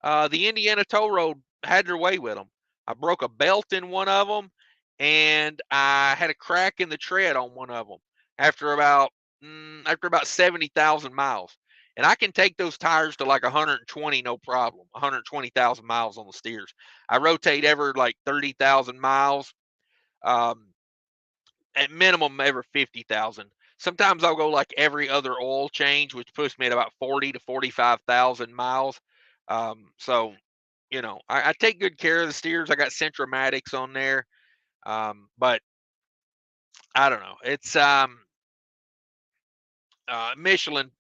the Indiana Toll Road had their way with them. I broke a belt in one of them and I had a crack in the tread on one of them after about 70,000 miles. And I can take those tires to like 120 no problem. 120,000 miles on the steers. I rotate every like 30,000 miles. Um, at minimum every 50,000. Sometimes I'll go like every other oil change, which puts me at about 40 to 45,000 miles. So, you know, I take good care of the steers. I got Centromatics on there. But I don't know. It's Michelin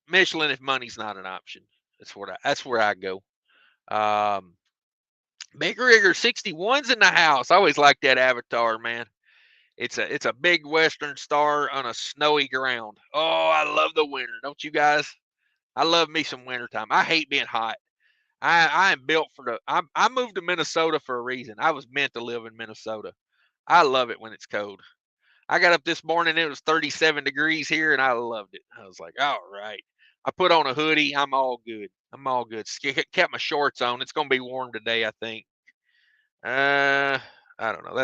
if money's not an option. That's where I go. Um, Big Rigger 61's in the house. I always like that avatar, man. It's a big western star on a snowy ground. Oh, I love the winter, don't you guys? I love me some wintertime. I hate being hot. I am built for I moved to Minnesota for a reason. I was meant to live in Minnesota. I love it when it's cold. I got up this morning, it was 37 degrees here, and I loved it. I was like, all right. I put on a hoodie. I'm all good. I'm all good. Kept my shorts on. It's gonna be warm today, I think. I don't know.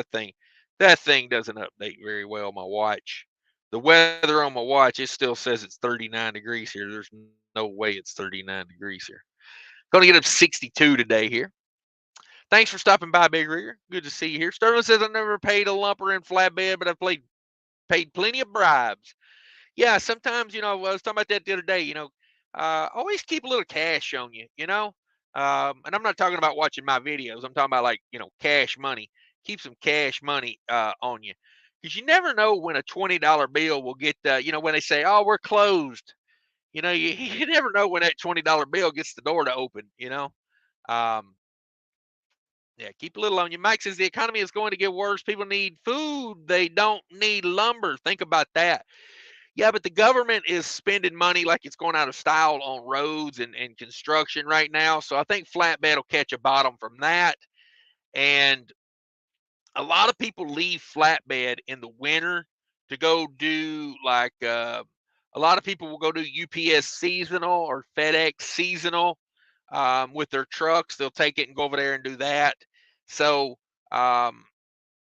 That thing doesn't update very well. My watch, the weather on my watch, it still says it's 39 degrees here. There's no way it's 39 degrees here. Gonna get up to 62 today here. Thanks for stopping by, Big Rigger. Good to see you here. Sterling says I never paid a lumper in flatbed, but I've paid plenty of bribes. Yeah, sometimes, I was talking about that the other day, always keep a little cash on you, and I'm not talking about watching my videos. I'm talking about like, cash money. Keep some cash money on you because you never know when a $20 bill will get, when they say, oh, we're closed, you never know when that $20 bill gets the door to open. Um, yeah, keep a little on you. Mike says the economy is going to get worse. People need food. They don't need lumber. Think about that. Yeah, but the government is spending money like it's going out of style on roads and construction right now. So I think flatbed will catch a bottom from that. And a lot of people leave flatbed in the winter to go do like a lot of people will go do UPS seasonal or FedEx seasonal with their trucks. They'll take it and go over there and do that. So um,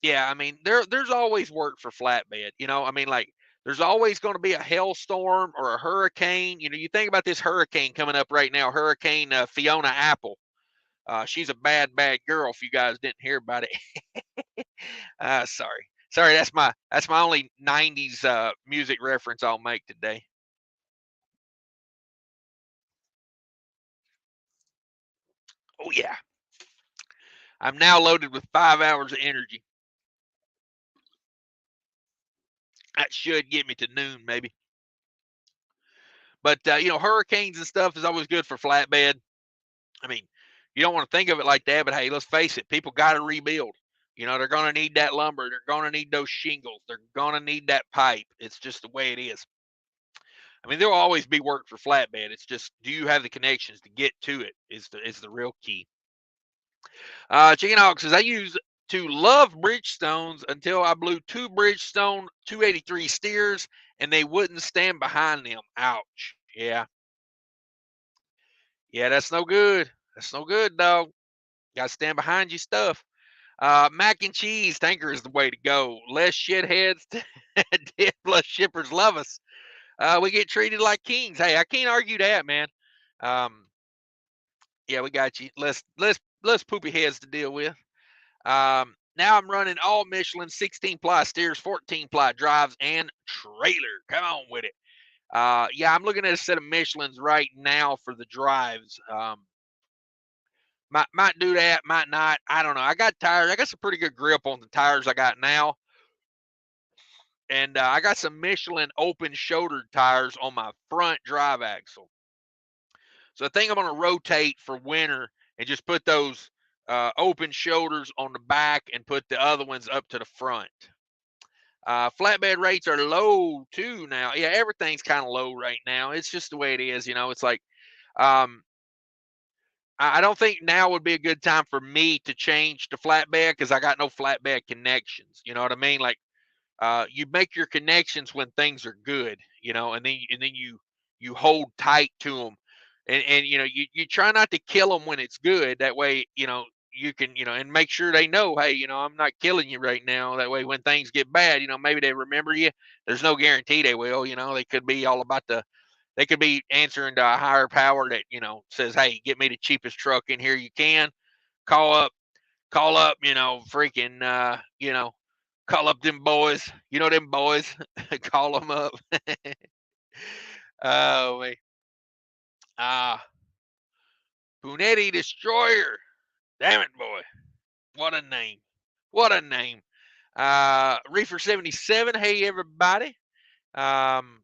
yeah, I mean, there's always work for flatbed. I mean, like there's always going to be a hailstorm or a hurricane. You think about this hurricane coming up right now, Hurricane Fiona Apple. She's a bad girl. If you guys didn't hear about it, sorry. That's my only '90s music reference I'll make today. Oh yeah, I'm now loaded with 5 hours of energy. That should get me to noon, maybe. But hurricanes and stuff is always good for flatbed. I mean, you don't want to think of it like that, but hey, let's face it, people got to rebuild. They're going to need that lumber. They're going to need those shingles. They're going to need that pipe. It's just the way it is. I mean, there will always be work for flatbed. It's just, do you have the connections to get to it? Is the real key. Chicken Hawk says I use to love Bridgestones until I blew 2 Bridgestone 283 steers and they wouldn't stand behind them. Ouch. Yeah. Yeah, that's no good. That's no good, dog. Got to stand behind your stuff. Mac and cheese tanker is the way to go. Less shitheads, 10 plus shippers love us. We get treated like kings. Hey, I can't argue that, man. Um, yeah, we got you. Less poopy heads to deal with. Now I'm running all Michelin 16 ply steers, 14 ply drives, and trailer. Come on with it. Yeah, I'm looking at a set of Michelins right now for the drives. Might do that, might not. I don't know. I got tires. I got some pretty good grip on the tires I got now, and I got some Michelin open shouldered tires on my front drive axle. So I think I'm going to rotate for winter and just put those open shoulders on the back and put the other ones up to the front. Flatbed rates are low too now. Yeah, everything's kind of low right now. It's just the way it is. It's like um, I don't think now would be a good time for me to change to flatbed because I got no flatbed connections. You know what I mean? Like you make your connections when things are good, and then you hold tight to them, and you try not to kill them when it's good. That way, you can and make sure they know, hey, I'm not killing you right now. That way, when things get bad, maybe they remember you. There's no guarantee they will. They could be all about they could be answering to a higher power that says, hey, get me the cheapest truck in here you can. Call up, freaking call up them boys. Them boys. Call them up. Oh, wait. Punetti Destroyer. Damn it, boy. What a name. What a name. Reefer 77. Hey, everybody. Um,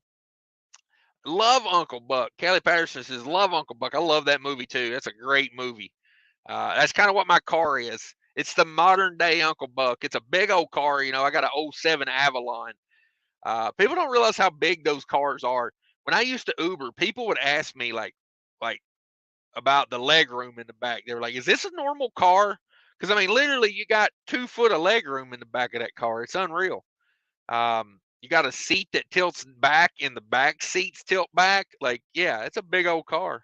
love Uncle Buck. Kelly Patterson says, love Uncle Buck. I love that movie, too. That's a great movie. That's kind of what my car is. It's the modern day Uncle Buck. It's a big old car. I got an 07 Avalon. People don't realize how big those cars are. When I used to Uber, people would ask me like about the leg room in the back. They were like, "Is this a normal car?" Because I mean, literally, you got 2 foot of leg room in the back of that car. It's unreal. You got a seat that tilts back, and the back seats tilt back. Like, yeah, it's a big old car.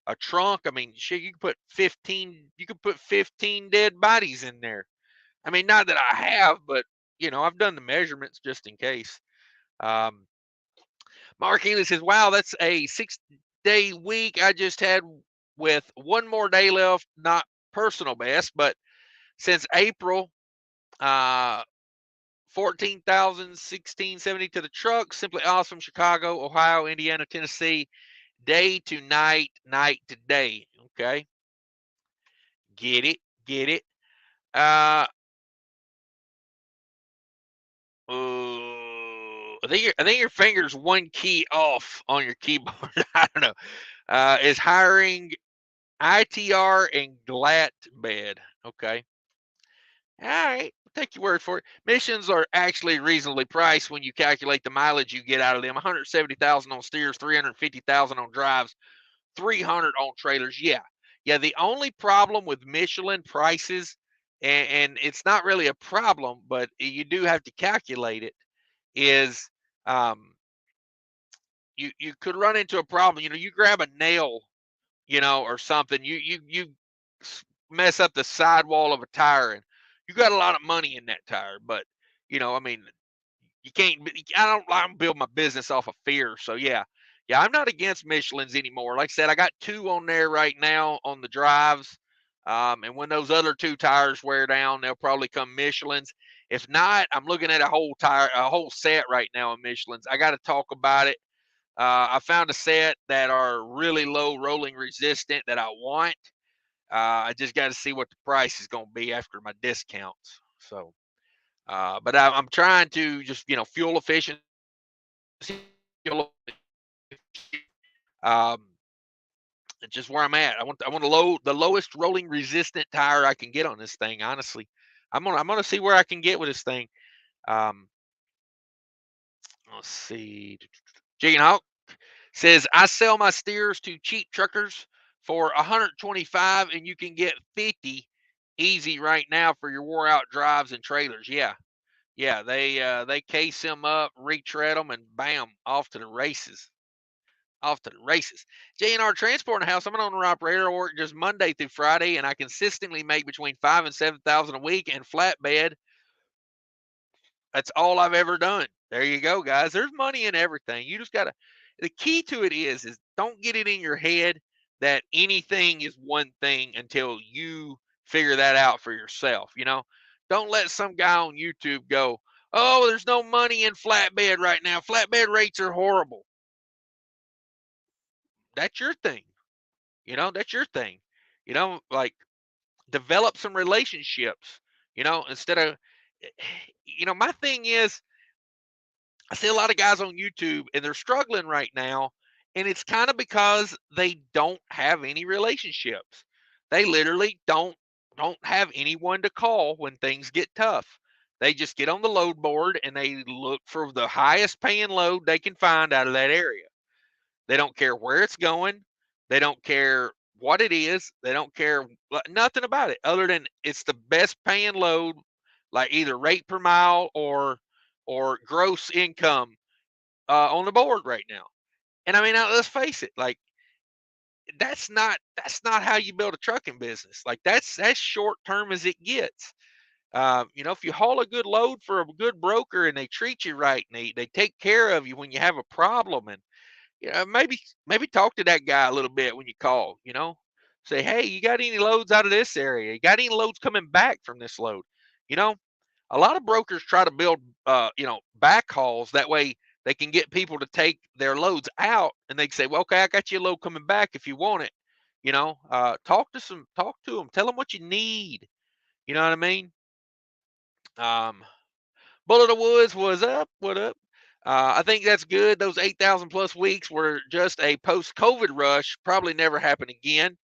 A trunk. I mean, shit, you could put 15. You could put 15 dead bodies in there. I mean, not that I have, but I've done the measurements just in case. Um, Mark Ely says, wow, that's a 6-day week I just had with one more day left. Not personal best, but since April, 14,016.70 to the truck. Simply awesome. Chicago, Ohio, Indiana, Tennessee, day to night, night to day. Okay. Get it. Get it. Uh, I think your finger's one key off on your keyboard. I don't know. Is hiring ITR and Flatbed. Okay. All right. I'll take your word for it. Missions are actually reasonably priced when you calculate the mileage you get out of them. 170,000 on steers, 350,000 on drives, 300 on trailers. Yeah. Yeah. The only problem with Michelin prices, and it's not really a problem, but you do have to calculate it, is you could run into a problem. You grab a nail, or something. You mess up the sidewall of a tire, and you got a lot of money in that tire. But I mean, you can't. I don't build my business off of fear. So yeah, I'm not against Michelin's anymore. Like I said, I got 2 on there right now on the drives. And when those other 2 tires wear down, they'll probably come Michelin's. If not, I'm looking at a whole set right now of Michelin's. I got to talk about it. I found a set that are really low rolling resistant that I want. I just got to see what the price is going to be after my discounts. So, but I'm trying to just fuel efficiency. Um, it's just where I'm at. I want the lowest rolling resistant tire I can get on this thing. Honestly, I'm gonna see where I can get with this thing. Um, let's see. Chicken Hawk says I sell my steers to cheap truckers for 125, and you can get 50 easy right now for your wore out drives and trailers. Yeah. Yeah, they case them up, retread them, and bam, off to the races. Off to the races. J&R Transport House. I'm an owner operator. I work just Monday through Friday, and I consistently make between 5 and 7,000 a week. And flatbed, that's all I've ever done. There you go, guys. There's money in everything. You just gotta. The key to it is don't get it in your head that anything is one thing until you figure that out for yourself. Don't let some guy on YouTube go, "Oh, there's no money in flatbed right now. Flatbed rates are horrible." That's your thing. That's your thing. Like develop some relationships. Instead of, my thing is I see a lot of guys on YouTube and they're struggling right now, and it's kind of because they don't have any relationships. They literally don't have anyone to call when things get tough. They just get on the load board and they look for the highest paying load they can find out of that area. They don't care where it's going. They don't care what it is. They don't care nothing about it other than it's the best paying load, like either rate per mile or gross income on the board right now. And I mean, let's face it, like that's not how you build a trucking business. Like that's short term as it gets. If you haul a good load for a good broker and they treat you right and they take care of you when you have a problem, and maybe talk to that guy a little bit when you call. Say, hey, you got any loads out of this area? You got any loads coming back from this load? You know, a lot of brokers try to build backhauls, that way they can get people to take their loads out, and they can say, well, okay, I got you a load coming back if you want it. Talk to them, tell them what you need. You know what I mean? um Bullet of Woods was up. What up? I think that's good. Those 8,000 plus weeks were just a post COVID rush, probably never happen again.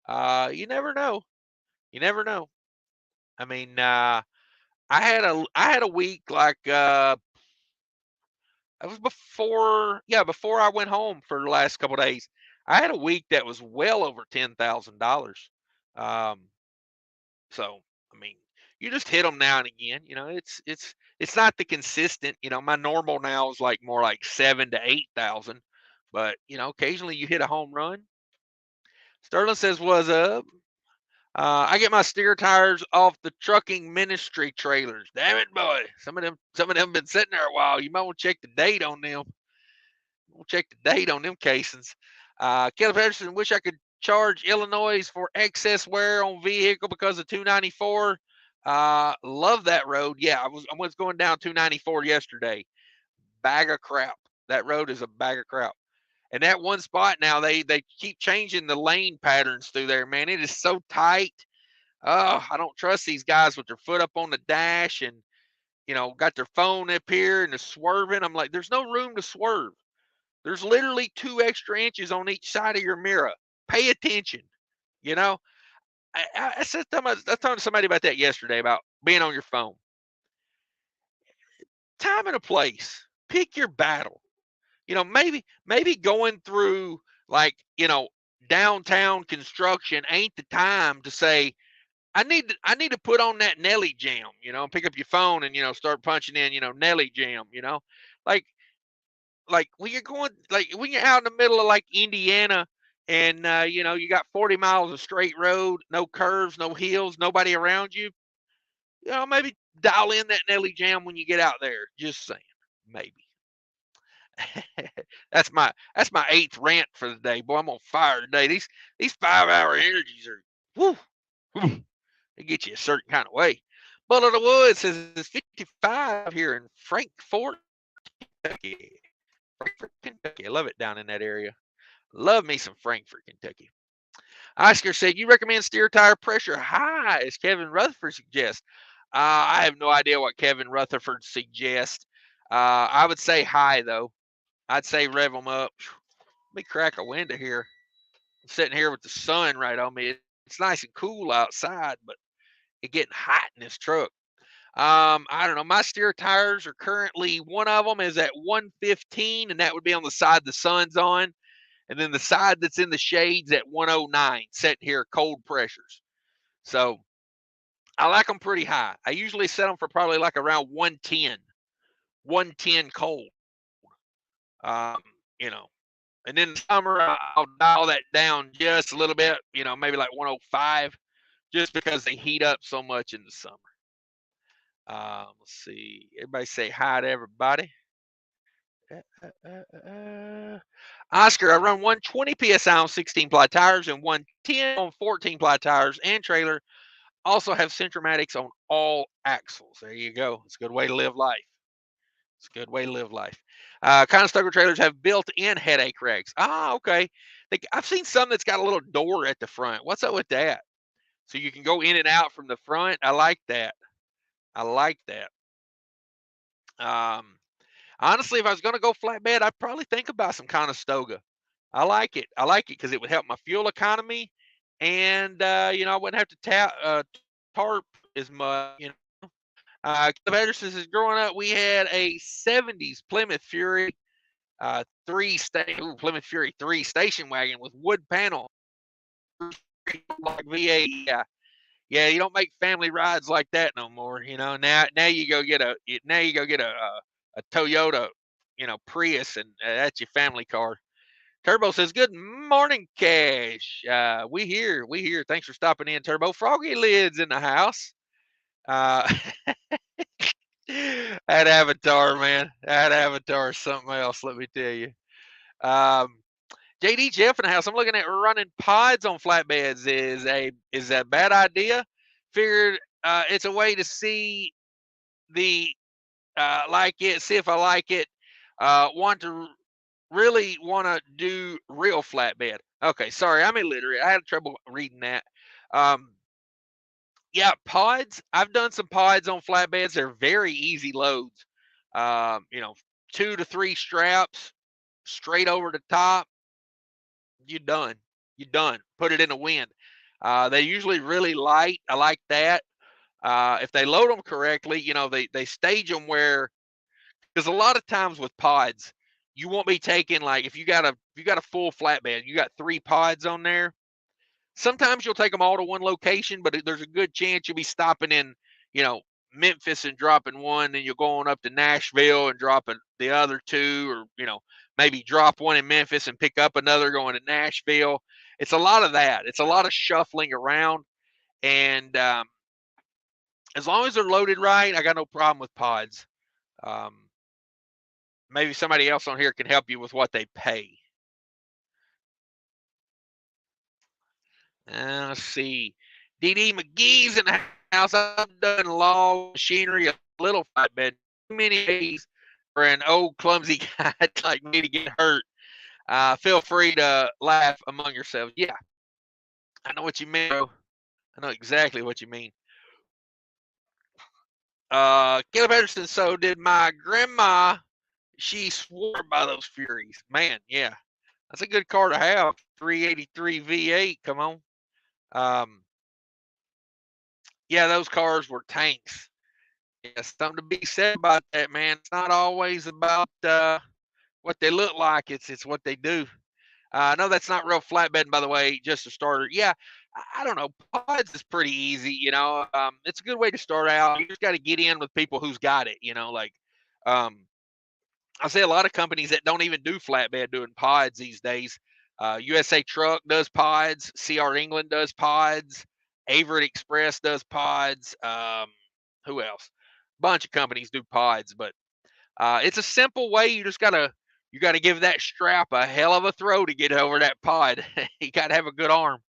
You never know. You never know. I mean, I had a week like it was before I went home for the last couple of days. I had a week that was well over $10,000. Um, so I mean, you just hit them now and again. It's not the consistent. My normal now is like more like 7 to 8,000, but occasionally you hit a home run. Sterling says, "Was up?" I get my steer tires off the trucking ministry trailers. Damn it, boy! Some of them been sitting there a while. You might want to check the date on them. We'll check the date on them casings. Caleb Henderson, wish I could charge Illinois for excess wear on vehicle because of 294. Love that road. Yeah, I was going down 294 yesterday. Bag of crap. That road is a bag of crap. And that one spot now, they keep changing the lane patterns through there, man. It is so tight. Oh, I don't trust these guys with their foot up on the dash and got their phone up here and they're swerving. I'm like, there's no room to swerve. There's literally 2 extra inches on each side of your mirror. Pay attention. You know, I said I was talking to somebody about that yesterday about being on your phone. Time and a place. Pick your battle. Maybe going through like downtown construction ain't the time to say I need to put on that Nelly jam. Pick up your phone and start punching in Nelly jam. Like when you're going, like when you're out in the middle of like Indiana and you got 40 miles of straight road, no curves, no hills, nobody around you, maybe dial in that Nelly jam when you get out there. Just saying, maybe. That's my eighth rant for the day. Boy, I'm on fire today. These 5 hour energies are whoo, whoo, they get you a certain kind of way. Bullet of the Woods says it's 55 here in Frankfort, Kentucky. Frankfort, Kentucky. I love it down in that area. Love me some Frankfort, Kentucky. Oscar said, you recommend steer tire pressure high, as Kevin Rutherford suggests. I have no idea what Kevin Rutherford suggests. I would say high, though. I'd say rev them up. Let me crack a window here. I'm sitting here with the sun right on me. It's nice and cool outside, but it's getting hot in this truck. I don't know. My steer tires are currently, one of them is at 115, and that would be on the side the sun's on. And then the side that's in the shades at 109, set here cold pressures. So I like them pretty high. I usually set them for probably like around 110 cold. Um, you know, and in the summer, I'll dial that down just a little bit, maybe like 105, just because they heat up so much in the summer. Let's see. Everybody say hi to everybody. Oscar, I run 120 PSI on 16 ply tires and 110 on 14 ply tires and trailer. Also have Centromatics on all axles. There you go. It's a good way to live life. It's a good way to live life. Conestoga trailers have built-in headache racks. Ah, okay. I've seen some that's got a little door at the front. What's up with that? So you can go in and out from the front. I like that. I like that. Honestly, if I was going to go flatbed, I'd probably think about some Conestoga. I like it. I like it because it would help my fuel economy, and I wouldn't have to tarp as much. Cliff says, growing up, we had a '70s Plymouth Fury, Plymouth Fury 3 station wagon with wood panel, like V8. Yeah, you don't make family rides like that no more. Now you go get a Toyota, Prius, and that's your family car. Turbo says, good morning, Cash. We here. Thanks for stopping in, Turbo. Froggy Lid's in the house. That avatar, man. That avatar is something else, let me tell you. JD Jeff in the house. I'm looking at running pods on flatbeds. Is that a bad idea? Figured it's a way to see see if I like it. Really want to do real flatbed. Okay, sorry, I'm illiterate. I had trouble reading that. Yeah, pods. I've done some pods on flatbeds. They're very easy loads. 2 to 3 straps straight over the top. You're done. Put it in the wind. They're usually really light. I like that. If they load them correctly, they stage them where, because a lot of times with pods, you won't be taking, like, if you got a full flatbed, you got 3 pods on there. Sometimes you'll take them all to one location, but there's a good chance you'll be stopping in, Memphis and dropping one, and you're going up to Nashville and dropping the other 2, or, maybe drop one in Memphis and pick up another going to Nashville. It's a lot of that. It's a lot of shuffling around. And as long as they're loaded right, I got no problem with pods. Maybe somebody else on here can help you with what they pay. Let's see. DD McGee's in the house. I've done log machinery, a little flatbed. Too many days for an old clumsy guy like me to get hurt. Feel free to laugh among yourselves. Yeah, I know what you mean, bro. I know exactly what you mean. Caleb Anderson, so did my grandma. She swore by those Furies. Man, yeah. That's a good car to have. 383 V8, come on. Yeah, those cars were tanks. Yeah, something to be said about that, man. It's not always about what they look like. It's what they do. I know that's not real flatbed, by the way, just a starter. Yeah, I don't know. Pods is pretty easy, it's a good way to start out. You just got to get in with people who's got it, I say a lot of companies that don't even do flatbed doing pods these days. USA Truck does pods. CR England does pods. Averett Express does pods. Who else? Bunch of companies do pods, but it's a simple way. You gotta give that strap a hell of a throw to get over that pod. You gotta have a good arm.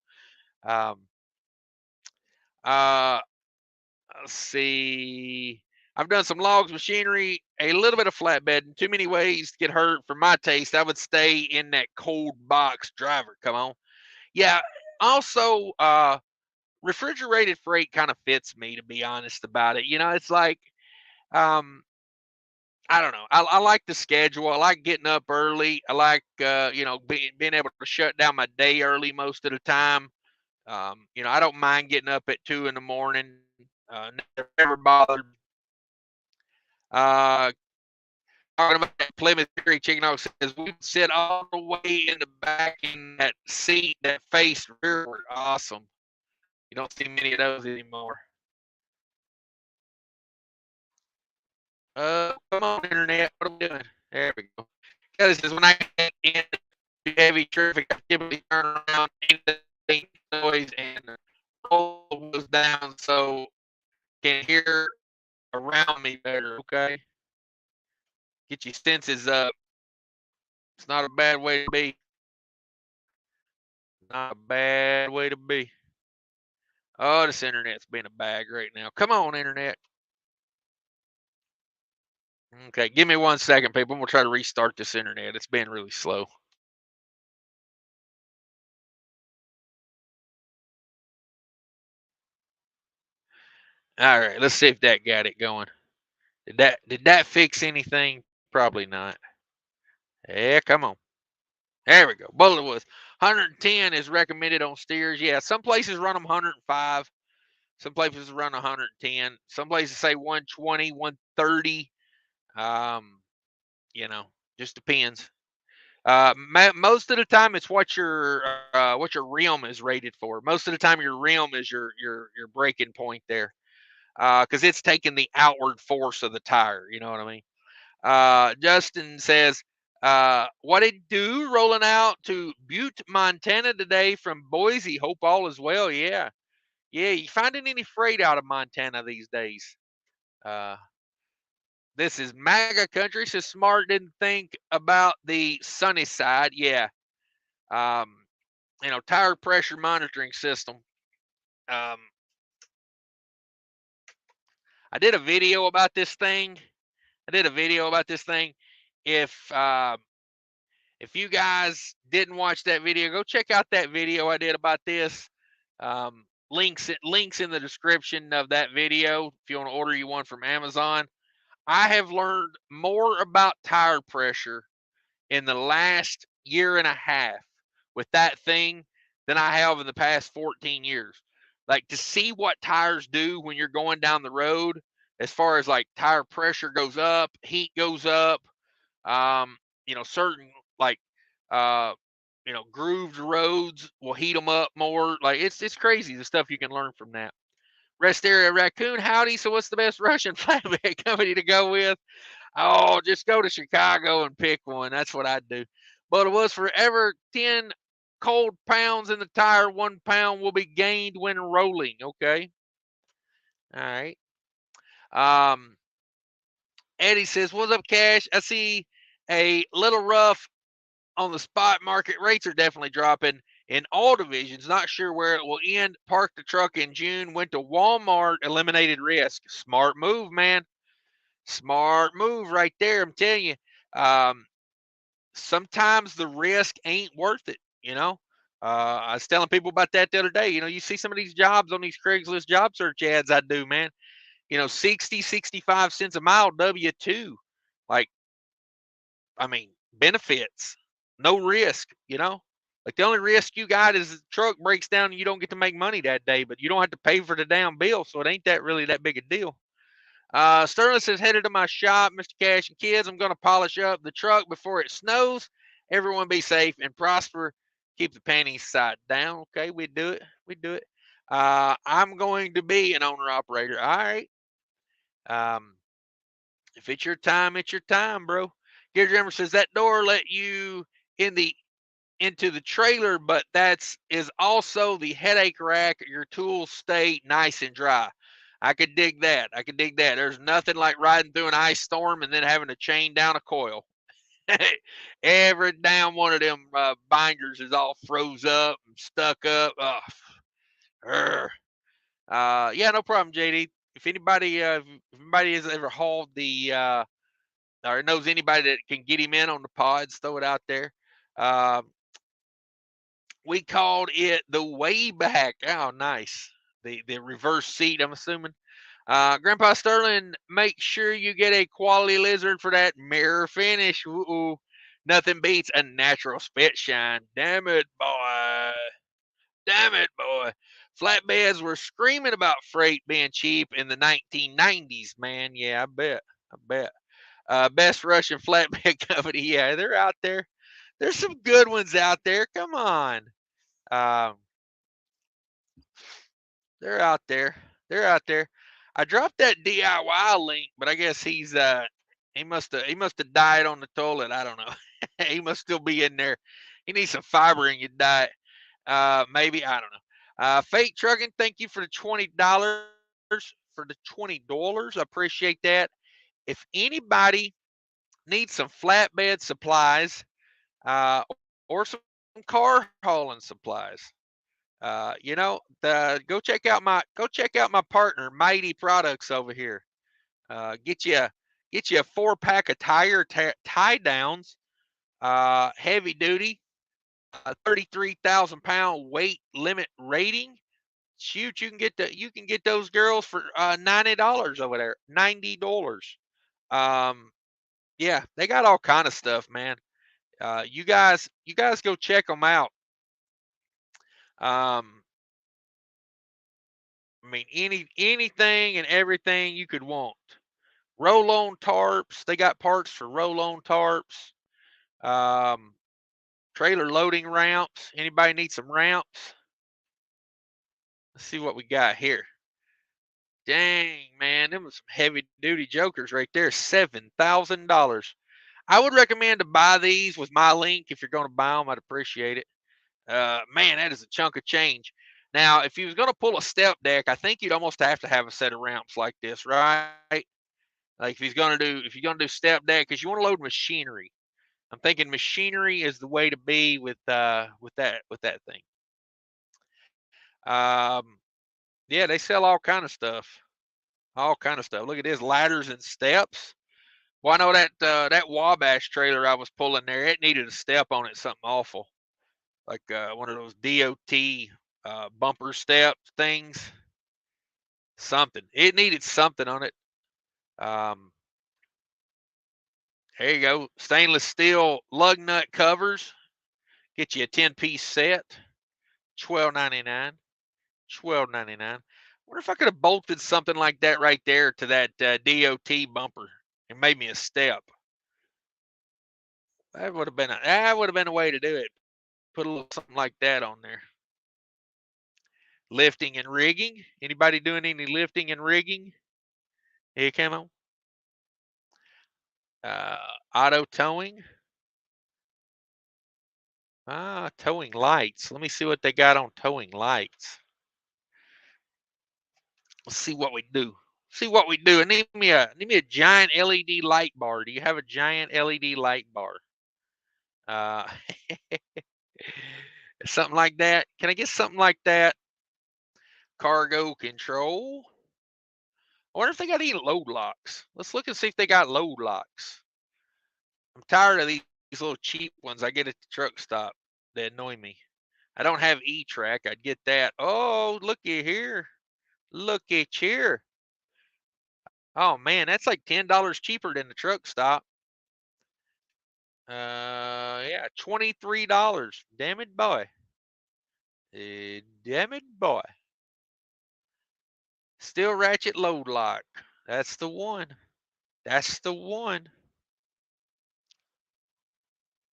Let's see. I've done some logs machinery, a little bit of flatbed. In too many ways to get hurt. For my taste, I would stay in that cold box driver. Come on. Yeah. Also, refrigerated freight kind of fits me, to be honest about it. It's like, I don't know. I like the schedule. I like getting up early. I like, being able to shut down my day early most of the time. I don't mind getting up at 2 in the morning. Never bothered. Talking about that Plymouth Fury, Chicken Dog says we sit all the way in the back in that seat that faced rearward. Awesome. You don't see many of those anymore. Come on, internet. What are we doing? There we go. This is when I get into heavy traffic, I typically turn around into the noise and roll goes down so I can hear around me better. Okay, get your senses up. It's not a bad way to be. Not a bad way to be. Oh, this internet's being a bag right now. Come on, internet. Okay, give me 1 second, people. We'll try to restart this internet. It's been really slow. All right, let's see if that got it going. Did that fix anything? Probably not. Yeah, come on. There we go. Bullet was 110 is recommended on steers. Yeah, some places run them 105. Some places run 110. Some places say 120, 130. You know, just depends. Most of the time, it's what your rim is rated for. Most of the time, your rim is your breaking point there, because it's taking the outward force of the tire. You know what I mean? Justin says, what it do rolling out to Butte, Montana today from Boise. Hope all is well. Yeah. Yeah. You finding any freight out of Montana these days? Uh, this is MAGA country, so smart didn't think about the sunny side. Yeah. Um, tire pressure monitoring system. Um, I did a video about this thing. If if you guys didn't watch that video, go check out that video I did about this. Links in the description of that video if you want to order you one from Amazon. I have learned more about tire pressure in the last year and a half with that thing than I have in the past 14 years. Like, to see what tires do when you're going down the road, as far as like tire pressure goes up, heat goes up, certain like uh grooved roads will heat them up more. Like, it's crazy the stuff you can learn from that. Rest area raccoon, howdy. So what's the best Russian flatbed company to go with? Oh, just go to Chicago and pick one. That's what I'd do. But it was forever 10 cold pounds in the tire, 1 pound will be gained when rolling. Okay. All right. Um, Eddie says, what's up, Cash? I see a little rough on the spot market. Rates are definitely dropping in all divisions. Not sure where it will end. Parked the truck in June, went to Walmart, eliminated risk. Smart move, man. Smart move right there. I'm telling you. Sometimes the risk ain't worth it, you know. I was telling people about that the other day. You see some of these jobs on these Craigslist job search ads I do, man. 60, 65 cents a mile W2. Like, I mean, benefits, no risk. Like, the only risk you got is the truck breaks down and you don't get to make money that day, but you don't have to pay for the damn bill, so it ain't that really that big a deal. Sterling says, headed to my shop, Mr. Cash and Kids. I'm going to polish up the truck before it snows. Everyone be safe and prosper. Keep the panties side down. Okay, we do it. We do it. I'm going to be an owner operator. All right. If it's your time, bro. Gear Drummer says that door let you in the into the trailer, but is also the headache rack. Your tools stay nice and dry. I could dig that. There's nothing like riding through an ice storm and then having to chain down a coil. Every damn one of them binders is all froze up and stuck up. Yeah, no problem, JD. If anybody has ever hauled the or knows anybody that can get him in on the pods, throw it out there. We called it the way back. Oh, nice. The reverse seat, I'm assuming. Grandpa Sterling, make sure you get a quality lizard for that mirror finish. Ooh, nothing beats a natural spit shine. Damn it, boy. Damn it, boy. Flatbeds were screaming about freight being cheap in the 1990s, man. Yeah, I bet. Best Russian flatbed company. Yeah, they're out there. There's some good ones out there. Come on. Um, they're out there. They're out there. I dropped that DIY link, but I guess he must have died on the toilet. I don't know. He must still be in there. He needs some fiber in your diet. Maybe, I don't know. Fake Trucking, thank you for the $20. For the $20, I appreciate that. If anybody needs some flatbed supplies, uh, or some car hauling supplies, go check out my partner, Mighty Products over here. Get you a 4-pack of tire tie downs, heavy duty, 33,000 pound weight limit rating. Shoot, you can get those girls for $90 over there. $90. Um, yeah, they got all kind of stuff, man. You guys go check them out. Um, I mean, anything and everything you could want. Roll-on tarps. They got parts for roll-on tarps. Um, trailer loading ramps. Anybody need some ramps? Let's see what we got here. Dang, man, them was some heavy-duty jokers right there. $7,000. I would recommend to buy these with my link. If you're going to buy them, I'd appreciate it. Man, that is a chunk of change. Now, if you was going to pull a step deck, I think you'd almost have to have a set of ramps like this, right? Like if you're gonna do step deck, because you want to load machinery. I'm thinking machinery is the way to be with that thing. Yeah, they sell all kind of stuff. All kind of stuff. Look at this, ladders and steps. Well, I know that Wabash trailer I was pulling there, it needed a step on it, something awful, like one of those DOT bumper step things. Something. It needed something on it. Um, there you go. Stainless steel lug nut covers. Get you a 10-piece set. $12.99. $12.99. Wonder if I could have bolted something like that right there to that DOT bumper and made me a step. That would have been a way to do it. Put a little something like that on there. Lifting and rigging. Anybody doing any lifting and rigging? Here, come on. Auto towing. Towing lights. Let me see what they got on towing lights. Let's see what we do. See what we do. Need me a giant LED light bar. Do you have a giant LED light bar? Uh, something like that. Can I get something like that? Cargo control. I wonder if they got any load locks. Let's look and see if they got load locks. I'm tired of these little cheap ones I get at the truck stop. They annoy me. I don't have E-Track. I'd get that. Oh, looky here. Look at here. Oh man, that's like $10 cheaper than the truck stop. Yeah, $23. Damn it, boy. Damn it, boy. Steel ratchet load lock. That's the one. That's the one.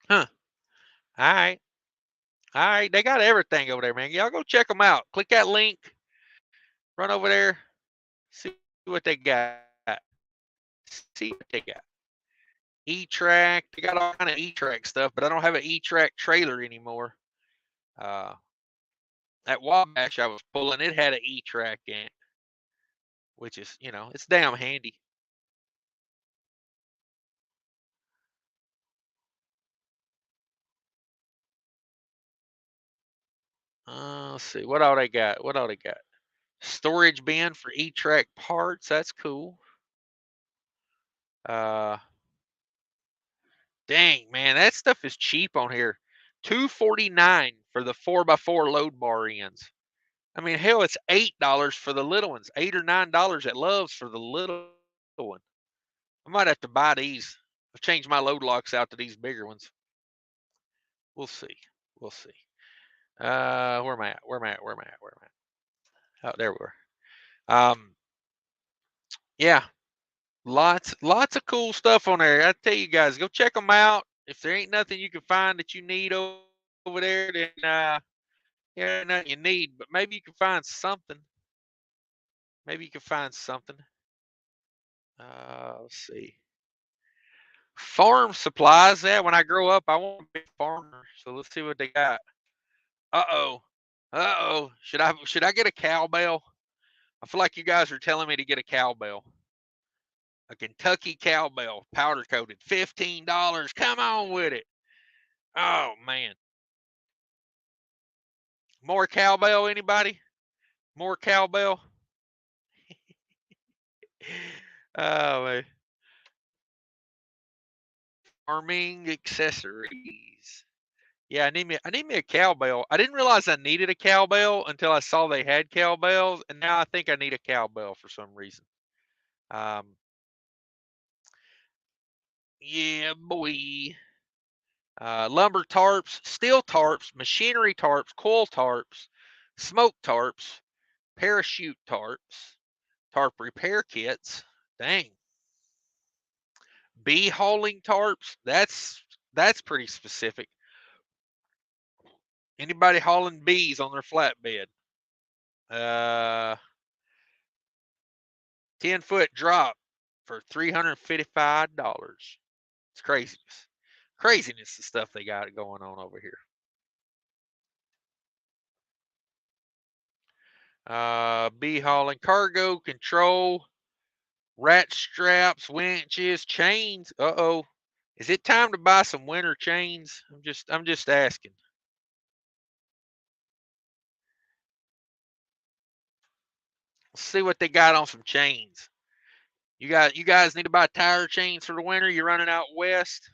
Huh. All right. All right. They got everything over there, man. Y'all go check them out. Click that link. Run over there. See what they got. See what they got. E-Track. They got all kind of E-Track stuff, but I don't have an E-Track trailer anymore. That Wabash I was pulling, it had an E-Track in it, which is, it's damn handy. Let's see. What all they got? What all they got? Storage bin for E-Track parts. That's cool. Dang, man, that stuff is cheap on here. $2.49 for the 4x4 load bar ends. I mean, hell, it's $8 for the little ones. $8 or $9 at Love's for the little one. I might have to buy these. I've changed my load locks out to these bigger ones. We'll see. We'll see. Where am I at? Where am I at? Where am I at? Where am I at? Oh, there we are. Yeah, lots of cool stuff on there. I tell you guys, go check them out. If there ain't nothing you can find that you need over there, then yeah, nothing you need, but maybe you can find something. Maybe you can find something. Let's see. Farm supplies. Yeah, when I grow up, I want to be a farmer. So let's see what they got. Uh-oh. Uh-oh. Should I get a cowbell? I feel like you guys are telling me to get a cowbell. A Kentucky cowbell, powder coated, $15. Come on with it. Oh man. More cowbell, anybody? More cowbell? Oh man. Farming accessories. Yeah, I need me a cowbell. I didn't realize I needed a cowbell until I saw they had cowbells, and now I think I need a cowbell for some reason. Um, yeah, boy. Lumber tarps, steel tarps, machinery tarps, coil tarps, smoke tarps, parachute tarps, tarp repair kits. Dang. Bee hauling tarps. That's pretty specific. Anybody hauling bees on their flatbed? Uh, 10-foot drop for $355. It's craziness. Craziness the stuff they got going on over here. Bee hauling, cargo control, rat straps, winches, chains. Uh-oh. Is it time to buy some winter chains? I'm just asking. Let's see what they got on some chains. You guys need to buy tire chains for the winter. You're running out west.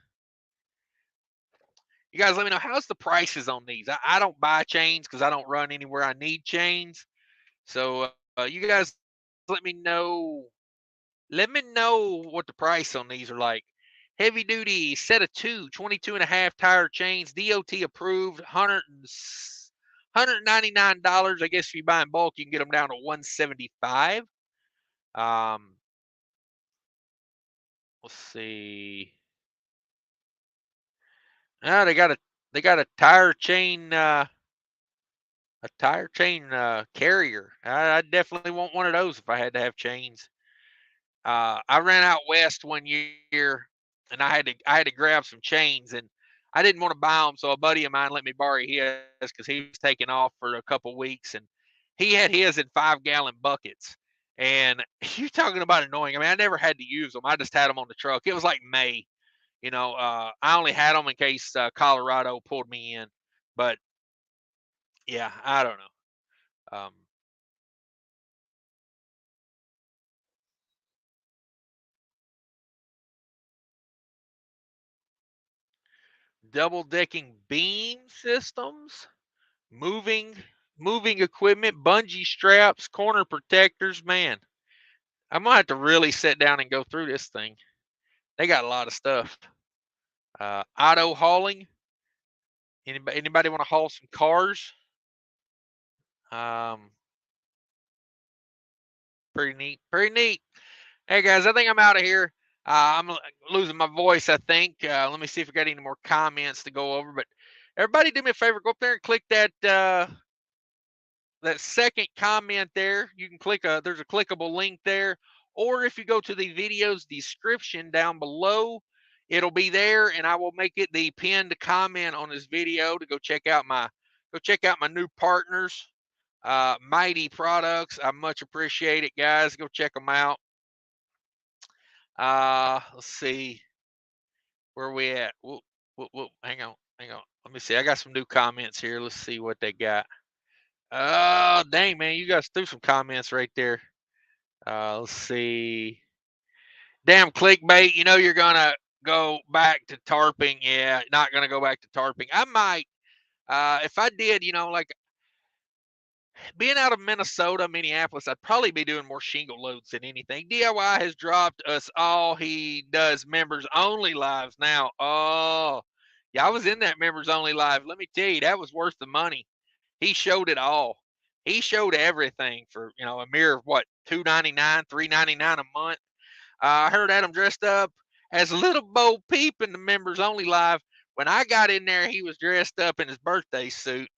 You guys let me know how's the prices on these. I don't buy chains because I don't run anywhere I need chains. So you guys let me know. Let me know what the price on these are like. Heavy duty set of 22 and a half tire chains, DOT approved, $199. I guess if you buy in bulk, you can get them down to $175. Let's see. They got a tire chain carrier. I definitely want one of those if I had to have chains. I ran out west one year, and I had to grab some chains, and I didn't want to buy them, so a buddy of mine let me borrow his because he was taking off for a couple weeks, and he had his in 5-gallon buckets. And you talking about annoying? I mean, I never had to use them. I just had them on the truck. It was like May. I only had them in case Colorado pulled me in. But yeah, I don't know. Double decking beam systems, moving moving equipment, bungee straps, corner protectors. Man, I'm gonna have to really sit down and go through this thing. They got a lot of stuff. Auto hauling. Anybody want to haul some cars? Um, Pretty neat. Pretty neat. Hey guys, I think I'm out of here. I'm losing my voice, I think. Let me see if we got any more comments to go over. But everybody, do me a favor, go up there and click that second comment there. You can click there's a clickable link there, or if you go to the video's description down below, it'll be there, and I will make it the pinned comment on this video to go check out my new partners, Mighty Products. I much appreciate it, guys. Go check them out. Let's see where we at. Whoop, whoop, whoop. Hang on. Let me see. I got some new comments here. Let's see what they got. Oh, dang, man. You guys threw some comments right there. Let's see. Damn clickbait. You know you're going to go back to tarping. Yeah, not going to go back to tarping. I might. If I did, like being out of Minnesota, Minneapolis, I'd probably be doing more shingle loads than anything. DIY has dropped us all. He does members only lives now. Oh, yeah, I was in that members only live. Let me tell you, that was worth the money. He showed it all. He showed everything for a mere what, $2.99, $3.99 a month. I heard Adam dressed up as Little Bo Peep in the members only live. When I got in there, he was dressed up in his birthday suit.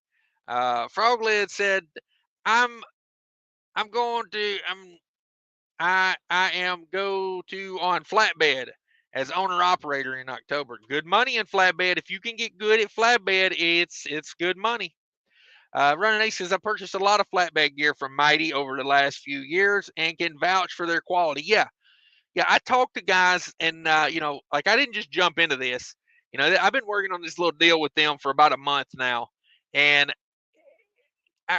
Froglid said, "I'm I'm going to I am go to on Flatbed as owner operator in October. Good money in Flatbed. If you can get good at Flatbed, it's good money. Running Ace says I purchased a lot of flatbed gear from Mighty over the last few years and can vouch for their quality. Yeah, yeah. I talked to guys, and like I didn't just jump into this. I've been working on this little deal with them for about a month now, and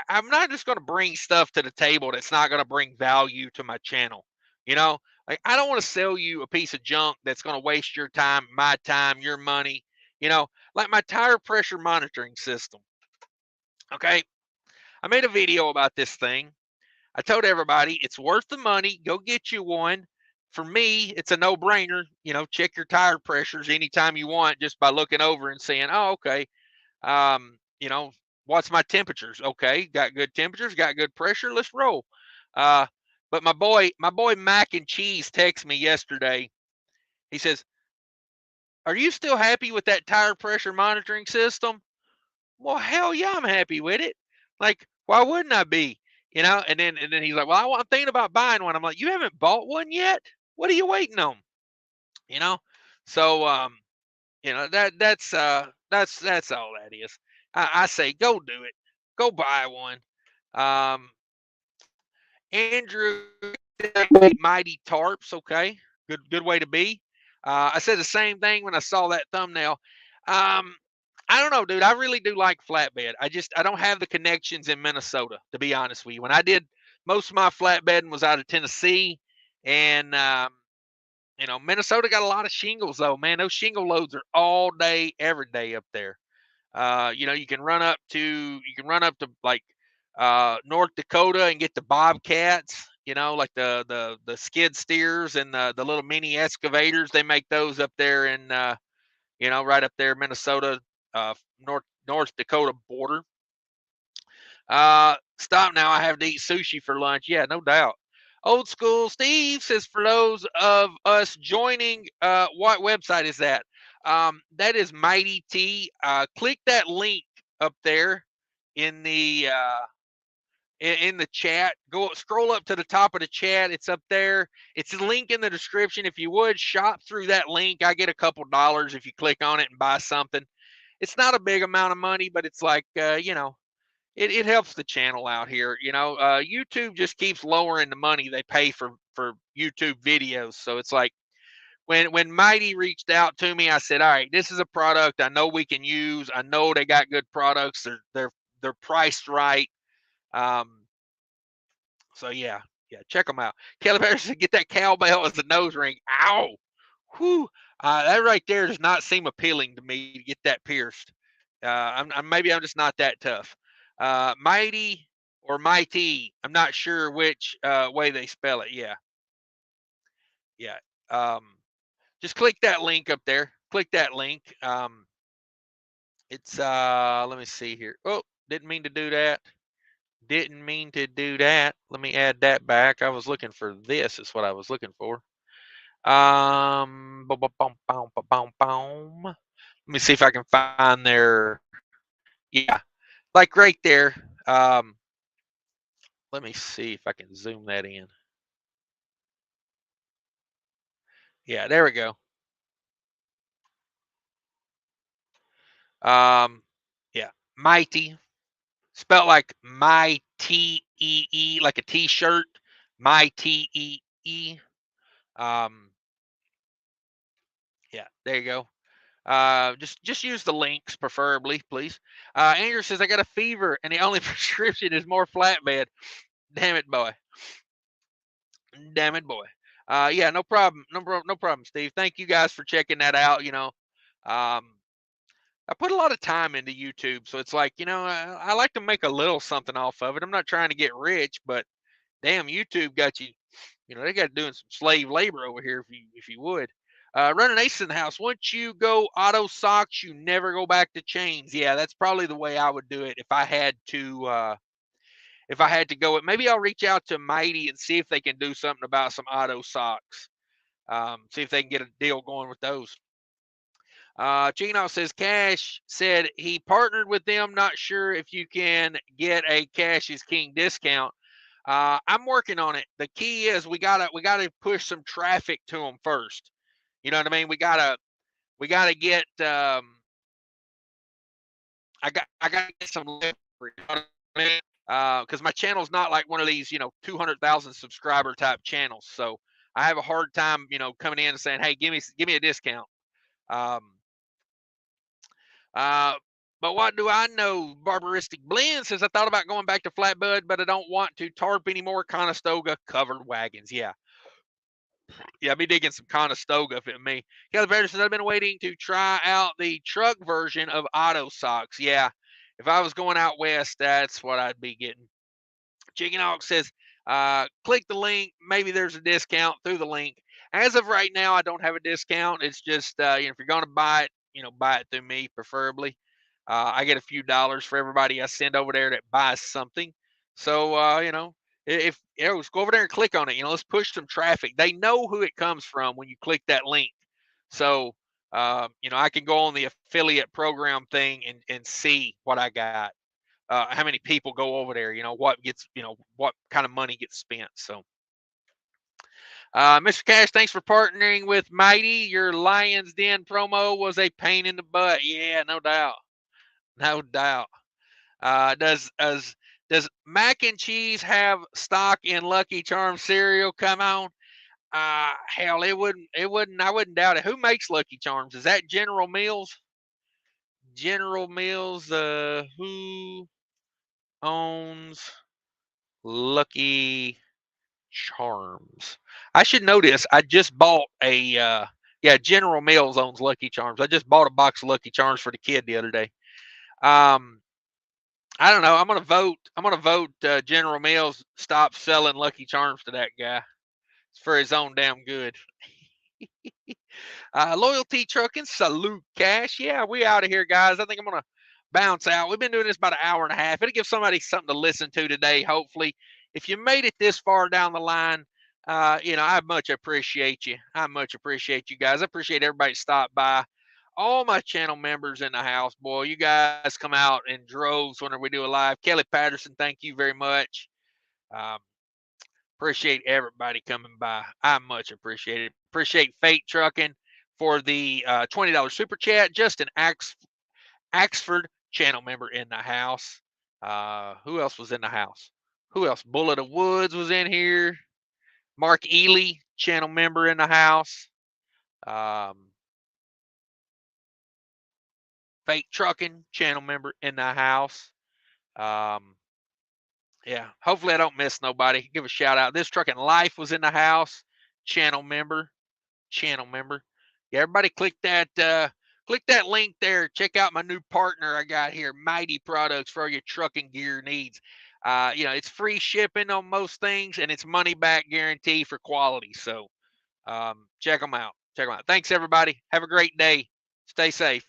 I'm not just going to bring stuff to the table that's not going to bring value to my channel. Like I don't want to sell you a piece of junk that's going to waste your time, your money. Like my tire pressure monitoring system. Okay, I made a video about this thing. I told everybody it's worth the money. Go get you one. For me, it's a no-brainer. Check your tire pressures anytime you want just by looking over and saying, "Oh, okay. Um, you know, what's my temperatures? Okay, got good temperatures, got good pressure. Let's roll." Uh, but my boy Mac and Cheese texted me yesterday. He says, "Are you still happy with that tire pressure monitoring system?" Well, hell yeah, I'm happy with it. Like, why wouldn't I be? And then he's like, "Well, I'm thinking about buying one." I'm like, "You haven't bought one yet? What are you waiting on?" You know? So that's all that is. I say go do it. Go buy one. Um Andrew, mighty tarps, okay. Good way to be. I said the same thing when I saw that thumbnail. Um I don't know, dude. I really do like flatbed. I don't have the connections in Minnesota, to be honest with you. When I did most of my flatbedding was out of Tennessee, and Minnesota got a lot of shingles though. Man, those shingle loads are all day, every day up there. You can run up to like North Dakota and get the bobcats. Like the skid steers and the little mini excavators. They make those up there in right up there, Minnesota, North Dakota border. Stop now. I have to eat sushi for lunch. Yeah, no doubt. Old school Steve says, for those of us joining, what website is that? That is Mighty T. Click that link up there in the in the chat. Go scroll up to the top of the chat. It's up there. It's a link in the description. If you would shop through that link, I get a couple dollars if you click on it and buy something. It's not a big amount of money, but it's like it helps the channel out here. YouTube just keeps lowering the money they pay for YouTube videos. So it's like when Mighty reached out to me, I said, all right, this is a product I know we can use. I know they got good products. They're priced right. Um, so yeah, check them out. Kelly Bear said, get that cowbell as a nose ring. Ow, whew. That right there does not seem appealing to me to get that pierced. Maybe I'm just not that tough. Mighty or Mighty, I'm not sure which way they spell it. Yeah. Um, just click that link up there. Click that link. It's let me see here. Oh, didn't mean to do that. Didn't mean to do that. Let me add that back. I was looking for this. Is what I was looking for. Boom, boom, boom, boom, boom, boom. Let me see if I can find their. Yeah, like right there. Let me see if I can zoom that in. Yeah, there we go. Yeah, Mighty, spelled like my T-E-E, like a T-shirt. My T-E-E. Um, yeah, there you go. Just use the links preferably, please. Andrew says I got a fever and the only prescription is more flatbed. Damn it, boy. Damn it, boy. Yeah, no problem. No problem, Steve. Thank you guys for checking that out. I put a lot of time into YouTube, so it's like, I like to make a little something off of it. I'm not trying to get rich, but damn, YouTube got you. They got doing some slave labor over here if you would. Running Ace in the house. Once you go auto socks, you never go back to chains. Yeah, that's probably the way I would do it if I had to. If I had to go, maybe I'll reach out to Mighty and see if they can do something about some auto socks. See if they can get a deal going with those. Gino says Cash said he partnered with them. Not sure if you can get a Cash is King discount. I'm working on it. The key is we gotta push some traffic to them first. You know what I mean? We gotta get I gotta get some leverage. You know what I mean? Because my channel's not like one of these 200,000 subscriber type channels. So I have a hard time coming in and saying, hey, give me a discount. Um, uh, but what do I know? Barbaristic Blend says I thought about going back to Flatbed, but I don't want to tarp anymore. Conestoga covered wagons. Yeah, I'll be digging some Conestoga if it me. Kelly Bear says I've been waiting to try out the truck version of Auto Socks. Yeah, if I was going out west, that's what I'd be getting. Chicken Hawk says, click the link. Maybe there's a discount through the link. As of right now, I don't have a discount. It's just, if you're going to buy it, buy it through me, preferably. I get a few dollars for everybody I send over there that buys something. So, if just go over there and click on it, let's push some traffic. They know who it comes from when you click that link. So, I can go on the affiliate program thing and see what I got. How many people go over there, what kind of money gets spent. So, Mr. Cash, thanks for partnering with Mighty. Your Lions Den promo was a pain in the butt. Yeah, no doubt. No doubt. Does mac and cheese have stock in Lucky Charms cereal? Come on. Hell, I wouldn't doubt it. Who makes Lucky Charms? Is that General Mills? General Mills, who owns Lucky Charms? I should know this. I just bought yeah, General Mills owns Lucky Charms. I just bought a box of Lucky Charms for the kid the other day. I don't know. I'm gonna vote. General Mills stop selling Lucky Charms to that guy. It's for his own damn good. Loyalty Trucking, salute Cash. Yeah, we out of here, guys. I think I'm gonna bounce out. We've been doing this about an hour and a half. It'll give somebody something to listen to today, hopefully. If you made it this far down the line, I much appreciate you. I much appreciate you guys. I appreciate everybody stop by. All my channel members in the house, boy, you guys come out in droves whenever we do a live. Kelly Patterson, thank you very much. Um, Appreciate everybody coming by. I much appreciate it. Appreciate Fate Trucking for the $20 super chat. Justin Axford, channel member in the house. Who else was in the house? Who else? Bullet of Woods was in here. Mark Ely, channel member in the house. Fate Trucking, channel member in the house. Yeah, hopefully I don't miss nobody. Give a shout out. This Trucking Life was in the house. Channel member. Yeah, everybody click that link there. Check out my new partner I got here, Mighty Products, for all your trucking gear needs. It's free shipping on most things, and it's money back guarantee for quality. So check them out. Thanks everybody. Have a great day. Stay safe.